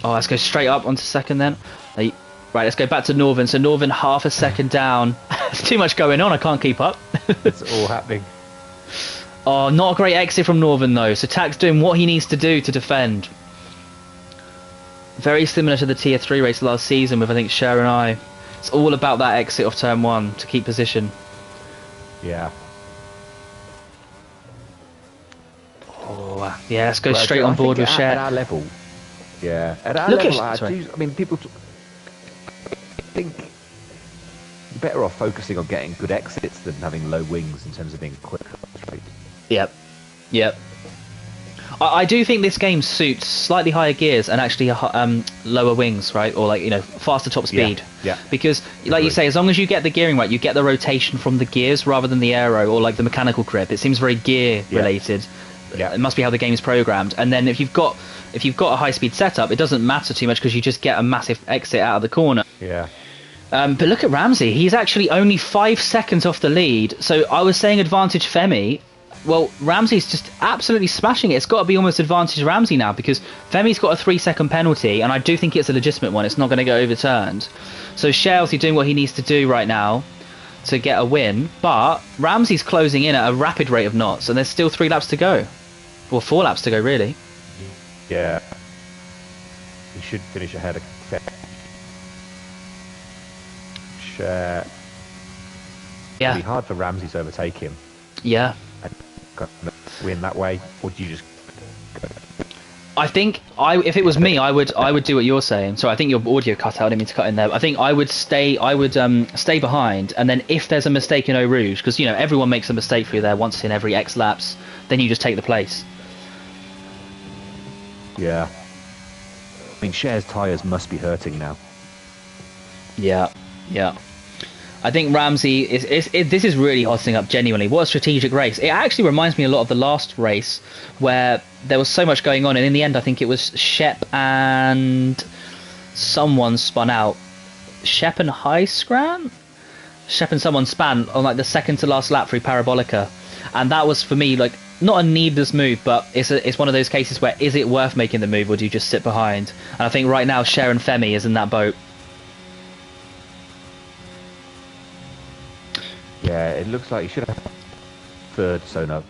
Oh, let's go straight up onto second then. Right, let's go back to Northern. So Northern half a second down. There's too much going on. I can't keep up. It's all happening. Oh, not a great exit from Northern though. So TAC's doing what he needs to do to defend. Very similar to the Tier 3 race last season with, I think, Cher and I. It's all about that exit off turn 1 to keep position. Yeah. Oh, yeah, let's go straight on board with Cher. At our level. Yeah. At our level, I mean, people think you're better off focusing on getting good exits than having low wings in terms of being quick. Yep. I do think this game suits slightly higher gears and actually lower wings, right? Or like, faster top speed. Yeah. Because, like you say, as long as you get the gearing right, you get the rotation from the gears rather than the aero or like the mechanical grip. It seems very gear related. Yeah. It must be how the game is programmed. And then if you've got a high speed setup, it doesn't matter too much because you just get a massive exit out of the corner. Yeah. But look at Ramsey. He's actually only 5 seconds off the lead. So I was saying advantage Femi. Well, Ramsey's just absolutely smashing it. It's got to be almost advantage Ramsey now because Femi's got a 3-second penalty, and I do think it's a legitimate one. It's not going to get overturned. So Cher's doing what he needs to do right now to get a win, but Ramsey's closing in at a rapid rate of knots, and there's still 3 laps to go. Well, 4 laps to go, really. Yeah. He should finish ahead of Cher. Yeah. It'll be hard for Ramsey to overtake him. Yeah. Win that way, or do you just go? I think if it was me, I would do what you're saying. So I think your audio cut out. I didn't mean to cut in there. I think I would stay behind, and then if there's a mistake in Eau Rouge, because everyone makes a mistake for you there once in every X laps, then you just take the place. Yeah. I mean, Cher's tyres must be hurting now. Yeah. I think Ramsey this is really hotting up genuinely. What a strategic race. It actually reminds me a lot of the last race where there was so much going on, and in the end I think it was Shep and someone spun out. Shep and Highscran? Shep and someone span on like the second to last lap through Parabolica. And that was for me like not a needless move, but it's one of those cases where is it worth making the move or do you just sit behind? And I think right now Cher and Femi is in that boat. Yeah, it looks like he should have third Sona.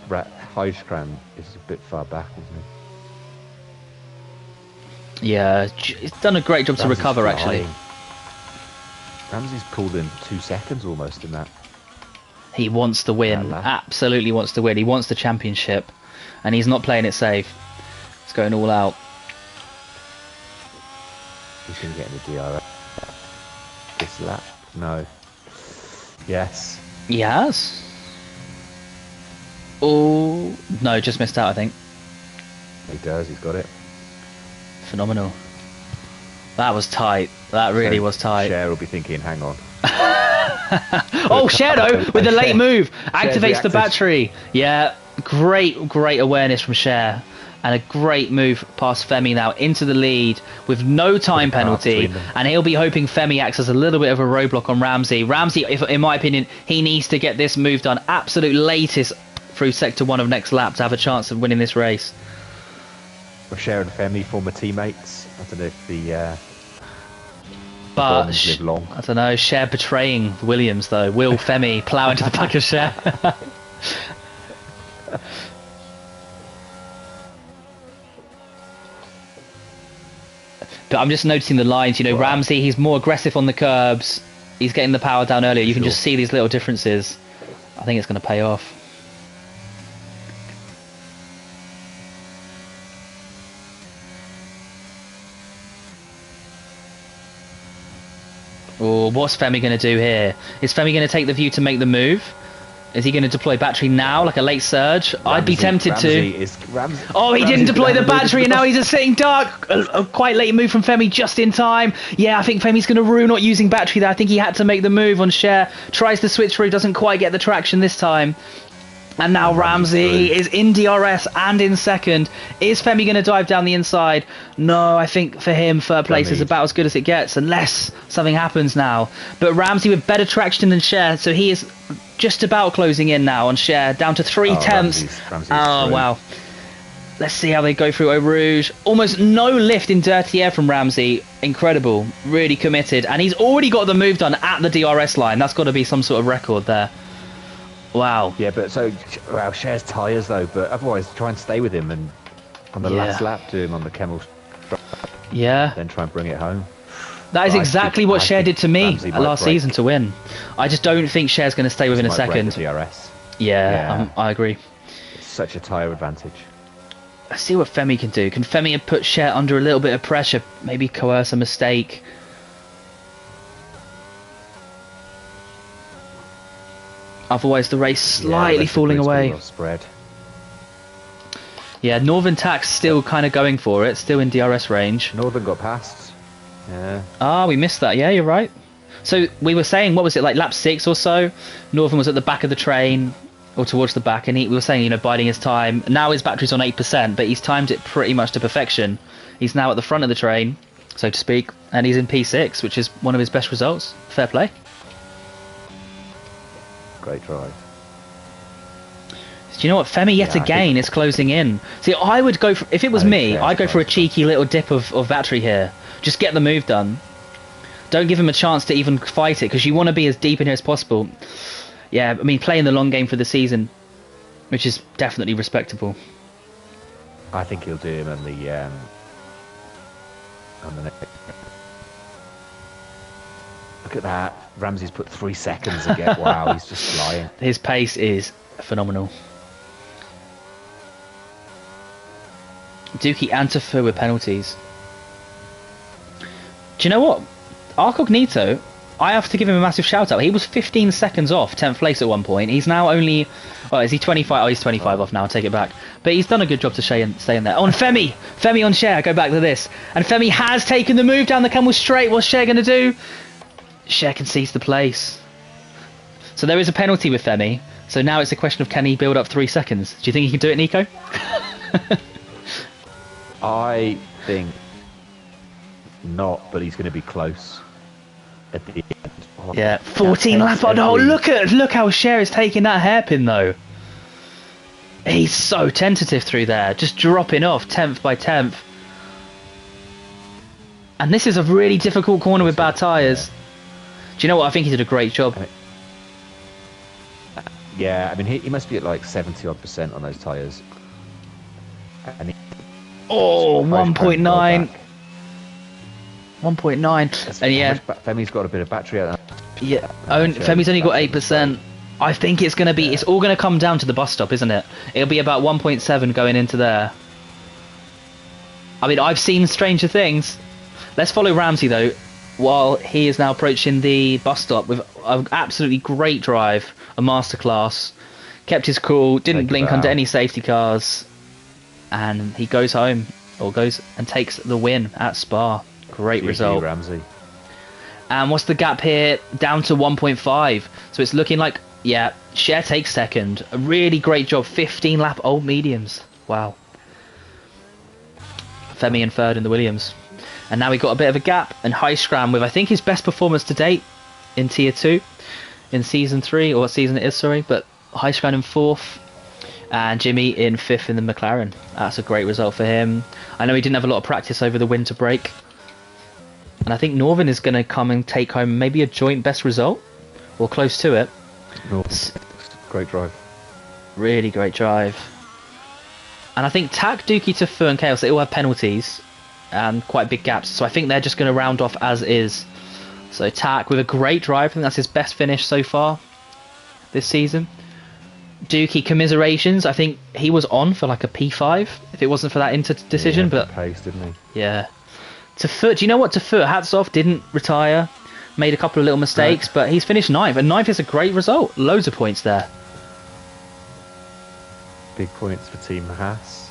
Highscran is a bit far back, isn't he? Yeah, he's done a great job to recover, actually. Ramsey's pulled in 2 seconds almost in that. He wants to win, absolutely wants to win. He wants the championship, and he's not playing it safe. He's going all out. He's going to get in the DRS. This lap? No. Yes. Yes. Oh, no, just missed out, I think. He does, he's got it. Phenomenal. That was tight. That really was tight. Cher will be thinking, hang on. Oh, Shadow with the late move. Activates the battery. Yeah, great awareness from Cher. And a great move past Femi now into the lead with no time penalty. And he'll be hoping Femi acts as a little bit of a roadblock on Ramsey. Ramsey, in my opinion, he needs to get this move done absolute latest through Sector 1 of next lap to have a chance of winning this race. Well, Cher and Femi, former teammates. I don't know if the but live long. I don't know, Cher betraying Williams though. Will Femi plough into the back of Cher? But I'm just noticing the lines, Ramsey, he's more aggressive on the curbs. He's getting the power down earlier. You can just see these little differences. I think it's going to pay off. Oh, what's Femi going to do here? Is Femi going to take the view to make the move? Is he going to deploy battery now, like a late surge? I'd be tempted to. Oh, he didn't deploy the battery, and now he's just sitting dark. A quite late move from Femi, just in time. Yeah, I think Femi's going to rue not using battery there. I think he had to make the move on Cher. Tries the switch through, doesn't quite get the traction this time. And now Ramsey is in DRS and in second. Is Femi going to dive down the inside? No, I think for him, third place is about as good as it gets, unless something happens now. But Ramsey with better traction than Cher, so he is just about closing in now on Cher, down to 3/10. Ramsey's wow. Let's see how they go through Eau Rouge. Almost no lift in dirty air from Ramsey. Incredible. Really committed. And he's already got the move done at the DRS line. That's got to be some sort of record there. Wow. Yeah, but Cher's tyres though, but otherwise try and stay with him and on the last lap do him on the Camel. Yeah. Then try and bring it home. That is exactly what Cher did to me last season to win. I just don't think Cher's going to stay within a second. DRS. Yeah, I agree. It's such a tyre advantage. Let's see what Femi can do. Can Femi put Cher under a little bit of pressure? Maybe coerce a mistake. Otherwise, the race slightly falling away. Well spread. Yeah, Northern Tax still kind of going for it, still in DRS range. Northern got past. Yeah. Ah, we missed that. Yeah, you're right. So we were saying, what was it, like lap 6 or so? Northern was at the back of the train, or towards the back, and we were saying, biding his time. Now his battery's on 8%, but he's timed it pretty much to perfection. He's now at the front of the train, so to speak, and he's in P6, which is one of his best results. Fair play. Great drive. Do you know what? Femi yet again is closing in. See, I would go for, if it was me, I'd go for a cheeky little dip of battery here. Just get the move done. Don't give him a chance to even fight it, because you want to be as deep in here as possible. Yeah, I mean, playing the long game for the season, which is definitely respectable. I think he'll do him on the next. Look at that. Ramsey's put 3 seconds again. Wow, he's just flying. His pace is phenomenal. Dookie and Tafu with penalties. Do you know what? Arcognito, I have to give him a massive shout out. He was 15 seconds off 10th place at one point. He's now only... Oh, is he 25? Oh, he's 25 off now. I'll take it back. But he's done a good job to stay in there. On Femi! Femi on Cher. Go back to this. And Femi has taken the move down the Camel straight. What's Cher going to do? Cher concedes the place. So there is a penalty with Femi. So now it's a question of, can he build up 3 seconds? Do you think he can do it, Nico? I think not, but he's going to be close at the end. Oh, yeah, 14 lap on. Oh, look how Cher is taking that hairpin though. He's so tentative through there, just dropping off 10th by 10th. And this is a really difficult corner with bad tyres. Do you know what? I think he did a great job. Yeah, I mean, he must be at like 70-odd% on those tyres. And oh, 1.9. 1.9. And yeah, Femi's got a bit of battery out there. Yeah, Femi's only got 8%. I think it's going to be, it's all going to come down to the bus stop, isn't it? It'll be about 1.7 going into there. I mean, I've seen stranger things. Let's follow Ramsey though, while he is now approaching the bus stop with an absolutely great drive, a masterclass. Kept his cool, didn't blink under any safety cars, and he goes home, or goes and takes the win at Spa. Great result. Ramsey. And what's the gap here? Down to 1.5. So it's looking like, yeah, Cher takes second. A really great job. 15 lap old mediums. Wow. Femi in third in the Williams. And now we've got a bit of a gap. And High Scram with, I think, his best performance to date in Tier 2. In Season 3, or what season it is, sorry. But High Scram in 4th. And Jimmy in 5th in the McLaren. That's a great result for him. I know he didn't have a lot of practice over the winter break. And I think Northern is going to come and take home maybe a joint best result. Or close to it. Great drive. Really great drive. And I think Tak, Dookie, Tafu and Chaos, they all have penalties. And quite big gaps. So I think they're just going to round off as is. So Tak with a great drive. I think that's his best finish so far this season. Dookie, commiserations. I think he was on for like a P5 if it wasn't for that decision. But pace, didn't he? Yeah. Tafu, do you know what? Tafu, hats off, didn't retire. Made a couple of little mistakes, but he's finished 9th. And 9th is a great result. Loads of points there. Big points for Team Haas.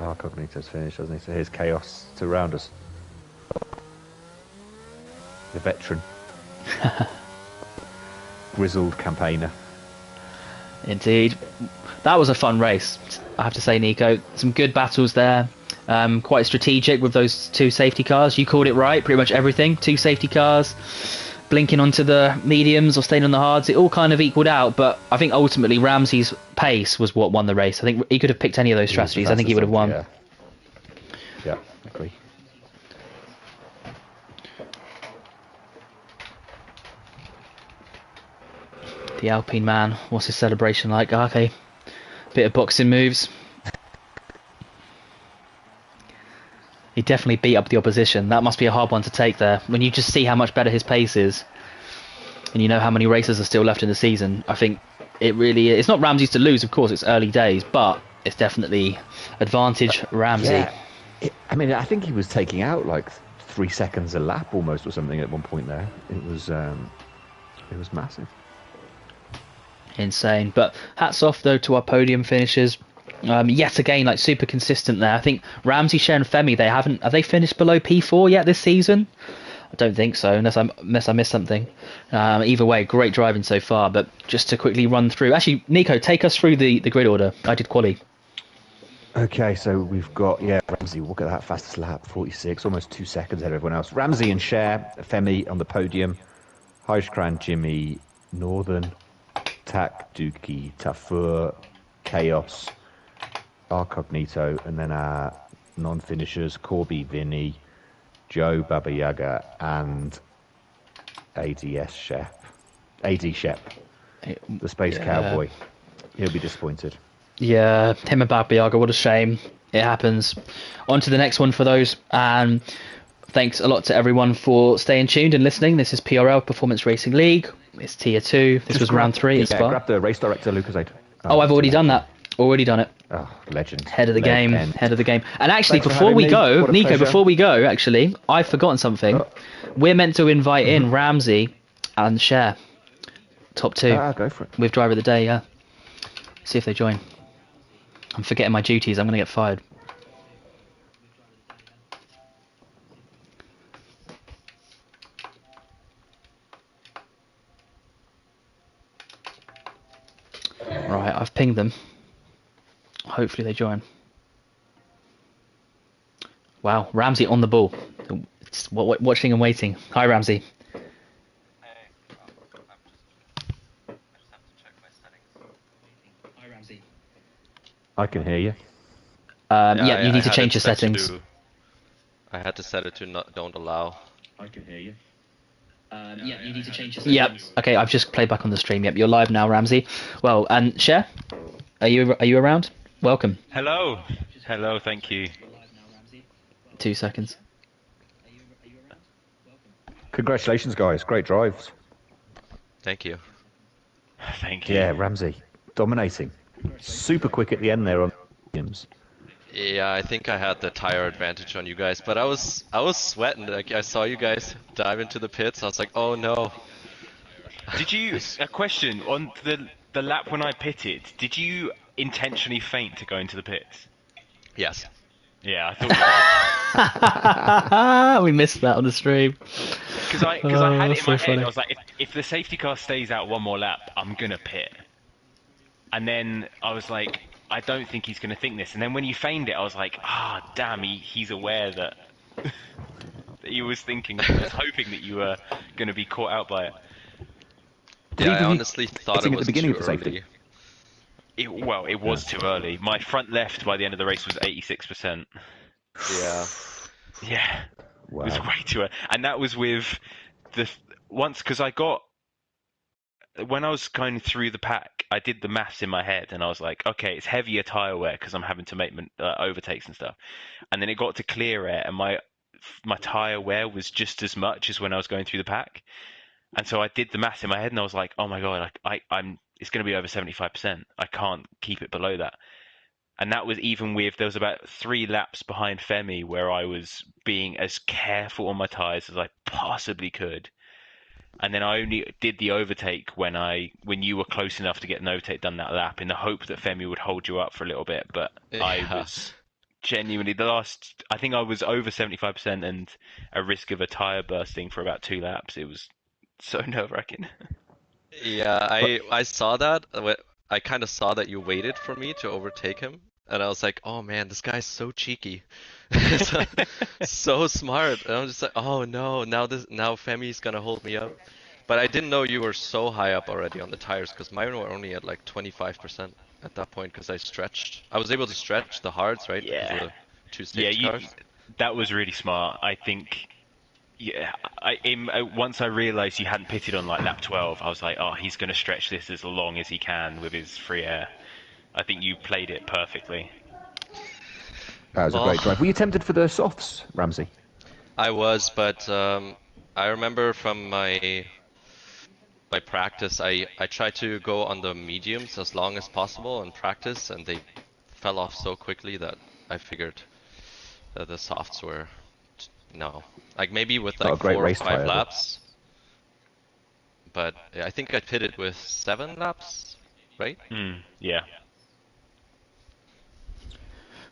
Oh, Cognito's finished, doesn't he? So here's Chaos to round us. The veteran. Grizzled campaigner. Indeed. That was a fun race, I have to say, Nico. Some good battles there. Quite strategic with those 2 safety cars. You called it right, pretty much everything. 2 safety cars, blinking onto the mediums or staying on the hards. It all kind of equaled out, but I think ultimately Ramsey's pace was what won the race. I think he could have picked any of those strategies. I think he would have won. Yeah, I agree. The Alpine man, what's his celebration like? Okay, bit of boxing moves. He definitely beat up the opposition. That must be a hard one to take there. When you just see how much better his pace is, and you know how many races are still left in the season, I think it really is. It's not Ramsey's to lose, of course, it's early days, but it's definitely advantage Ramsey. Yeah, I think he was taking out like 3 seconds a lap almost or something at one point there. It was massive. Insane. But hats off though to our podium finishers. Yet again, like super consistent there. I think Ramsey, Cher and Femi, have they finished below P4 yet this season? I don't think so, unless I missed something. Either way, great driving so far. But just to quickly run through, actually, Nico, take us through the grid order. I did quali. Okay, so we've got Ramsey. Look at that fastest lap, 46, almost 2 seconds ahead of everyone else. Ramsey and Cher, Femi on the podium. Huijskran, Jimmy, Northern, Tak, Dookie, Tafur, Chaos, our Cognito, and then our non-finishers, Corby, Vinny, Joe, Baba Yaga, and AD Shep, the Space Cowboy. He'll be disappointed. Yeah, him and Baba Yaga, what a shame. It happens. On to the next one for those, and thanks a lot to everyone for staying tuned and listening. This is PRL, Performance Racing League. It's Tier 2. This was round 3 at Spa. Grab the race director, Lucas Aid. Oh, I've already done that. Already done it. Oh, legend. Head of the game. Head of the game. And actually, Thanks before we me. go, Nico, before we go, actually, I've forgotten something. We're meant to invite in Ramsey and Cher. Top 2. Go for it. With driver of the day, yeah. See if they join. I'm forgetting my duties. I'm going to get fired. Right, I've pinged them. Hopefully they join. Wow, Ramsey on the ball. Watching and waiting. Hi, Ramsey. I can hear you. Yeah, you need to change your settings. I had to set it to don't allow. I can hear you. Yeah, you need to change your settings. Yep. Okay, I've just played back on the stream. Yep, you're live now, Ramsey. Well, and Cher, are you around? Welcome. Hello. Hello, thank you. 2 seconds. Congratulations, guys. Great drives. Thank you. Thank you. Yeah, Ramsey. Dominating. Super quick at the end there on Williams. Yeah, I think I had the tire advantage on you guys, but I was sweating. Like, I saw you guys dive into the pits. I was like, oh no. Did you, a question, on the lap when I pitted, did you intentionally feint to go into the pits? Yes. Yeah, I thought We missed that on the stream. Because I had it in my head, I was like, if the safety car stays out one more lap, I'm going to pit. And then I was like, I don't think he's going to think this. And then when you feigned it, I was like, damn, he's aware that, that he was thinking, he was hoping that you were going to be caught out by it. Yeah, I honestly thought it was at the beginning too of the safety. early. It was too early. My front left by the end of the race was 86%. Yeah. Yeah. Wow. It was way too early. And that was with because when I was going through the pack, I did the maths in my head and I was like, okay, it's heavier tyre wear because I'm having to make overtakes and stuff. And then it got to clear air and my tyre wear was just as much as when I was going through the pack. And so I did the maths in my head and I was like, oh my God, it's going to be over 75%. I can't keep it below that. And that was even there was about 3 laps behind Femi where I was being as careful on my tyres as I possibly could. and then I only did the overtake when you were close enough to get an overtake done that lap, in the hope that Femi would hold you up for a little bit. But I Yeah. was genuinely I think I was over 75% and a risk of a tire bursting for about 2 laps. It was so nerve-wracking. Yeah, But I saw that. I kind of saw that you waited for me to overtake him, and I was like, oh man, this guy's so cheeky, so, so smart. And I'm just like, oh no, now Femi's gonna hold me up. But I didn't know you were so high up already on the tires, because mine were only at like 25% at that point, because I stretched. I was able to stretch the hards, right? Because of Yeah. the two Yeah, safety cars. that was really smart. I think, yeah, once I realised you hadn't pitted on like lap 12, I was like, oh, he's going to stretch this as long as he can with his free air. I think you played it perfectly. that was a Well, great drive. Were you tempted for the softs, Ramsey? I was, but I remember from my practice, I tried to go on the mediums as long as possible in practice, and they fell off so quickly that I figured that the softs were no, like maybe with Not a like great 4 or race 5 tyre, though. laps, but I think I pitted with 7 laps, right? Yeah.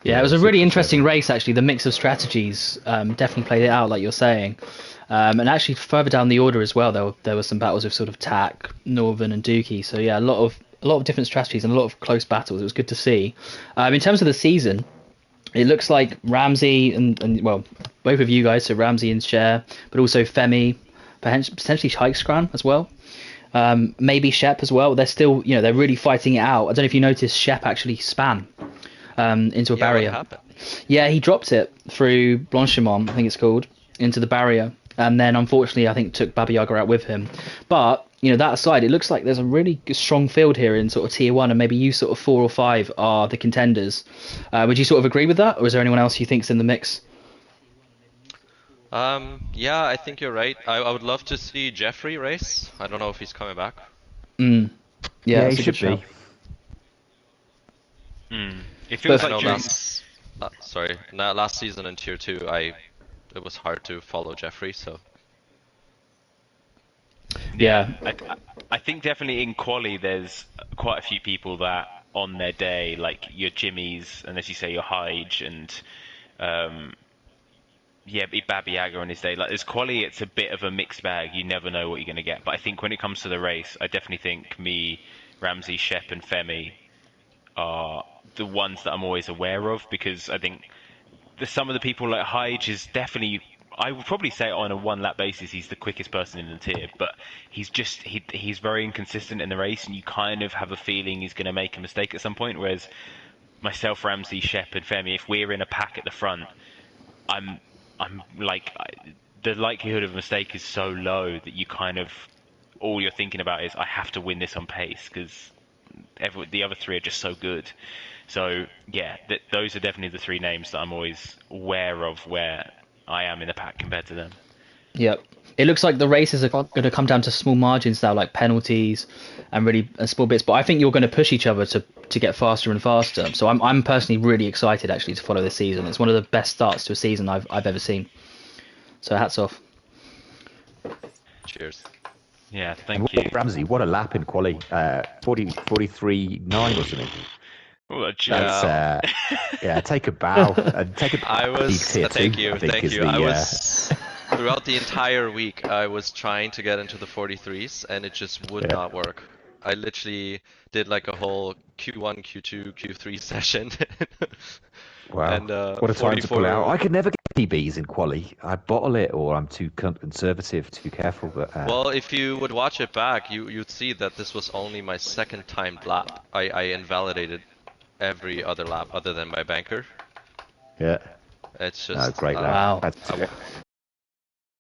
Yeah, it Yeah, was a six really or interesting seven. race actually. The mix of strategies definitely played it out, like you're saying. And actually, further down the order as well, there were some battles with sort of Tack, Northern, and Dookie. So yeah, a lot of different strategies and a lot of close battles. It was good to see. In terms of the season, it looks like Ramsey and well, both of you guys, so Ramsey and Cher, but also Femi, potentially Hikeskran as well. Maybe Shep as well. They're still, they're really fighting it out. I don't know if you noticed, Shep actually span into a Yeah, what barrier. happened? Yeah, he dropped it through Blanchimont, I think it's called, into the barrier, and then unfortunately, I think took Baba Yaga out with him. But that aside, it looks like there's a really strong field here in sort of tier one, and maybe you sort of 4 or 5 are the contenders. Would you sort of agree with that, or is there anyone else you think's in the mix? Yeah, I think you're right. I would love to see Jeffrey race. I don't know if he's coming back. Yeah, Yeah, he that's a good should shout. be. It feels But I like know during last season in tier 2, it was hard to follow Jeffrey, so yeah, I think definitely in quali there's quite a few people that on their day, like your Jimmys and as you say your Hyde and um, yeah, Baba Yaga on his day. Like there's quali, it's a bit of a mixed bag. You never know what you're going to get. But I think when it comes to the race, I definitely think me, Ramsey, Shep, and Femi are the ones that I'm always aware of because I think some of the people like Hyde is definitely. I would probably say on a one lap basis he's the quickest person in the tier, but he's very inconsistent in the race, and you kind of have a feeling he's going to make a mistake at some point. Whereas myself, Ramsey, Shep, and Femi, if we're in a pack at the front, I'm I'm like the likelihood of a mistake is so low that you kind of all you're thinking about is I have to win this on pace because the other three are just so good. So yeah, those are definitely the three names that I'm always aware of where I am in the pack compared to them. yep. It looks like the races are going to come down to small margins now, like penalties and really small bits. But I think you're going to push each other to get faster and faster. So I'm personally really excited actually to follow this season. It's one of the best starts to a season I've ever seen. So hats off. cheers. Yeah, And thank you. Ramsey, what a lap in quali. 43.9 or something. Oh, That's Yeah, yeah. Take a bow and take a I bow. League was. tier two, Thank you, I think, thank is you. the. I was throughout the entire week. I was trying to get into the 43s, and it just would Yeah. not work. I literally did like a whole Q1, Q2, Q3 session, Wow. and What a time to pull out. 44. I could never get PBs in quali. I bottle it, or I'm too conservative, too careful. But Well, if you would watch it back, you'd see that this was only my second timed lap. I invalidated every other lap other than my banker. yeah, It's no, just great lap. Wow. That's,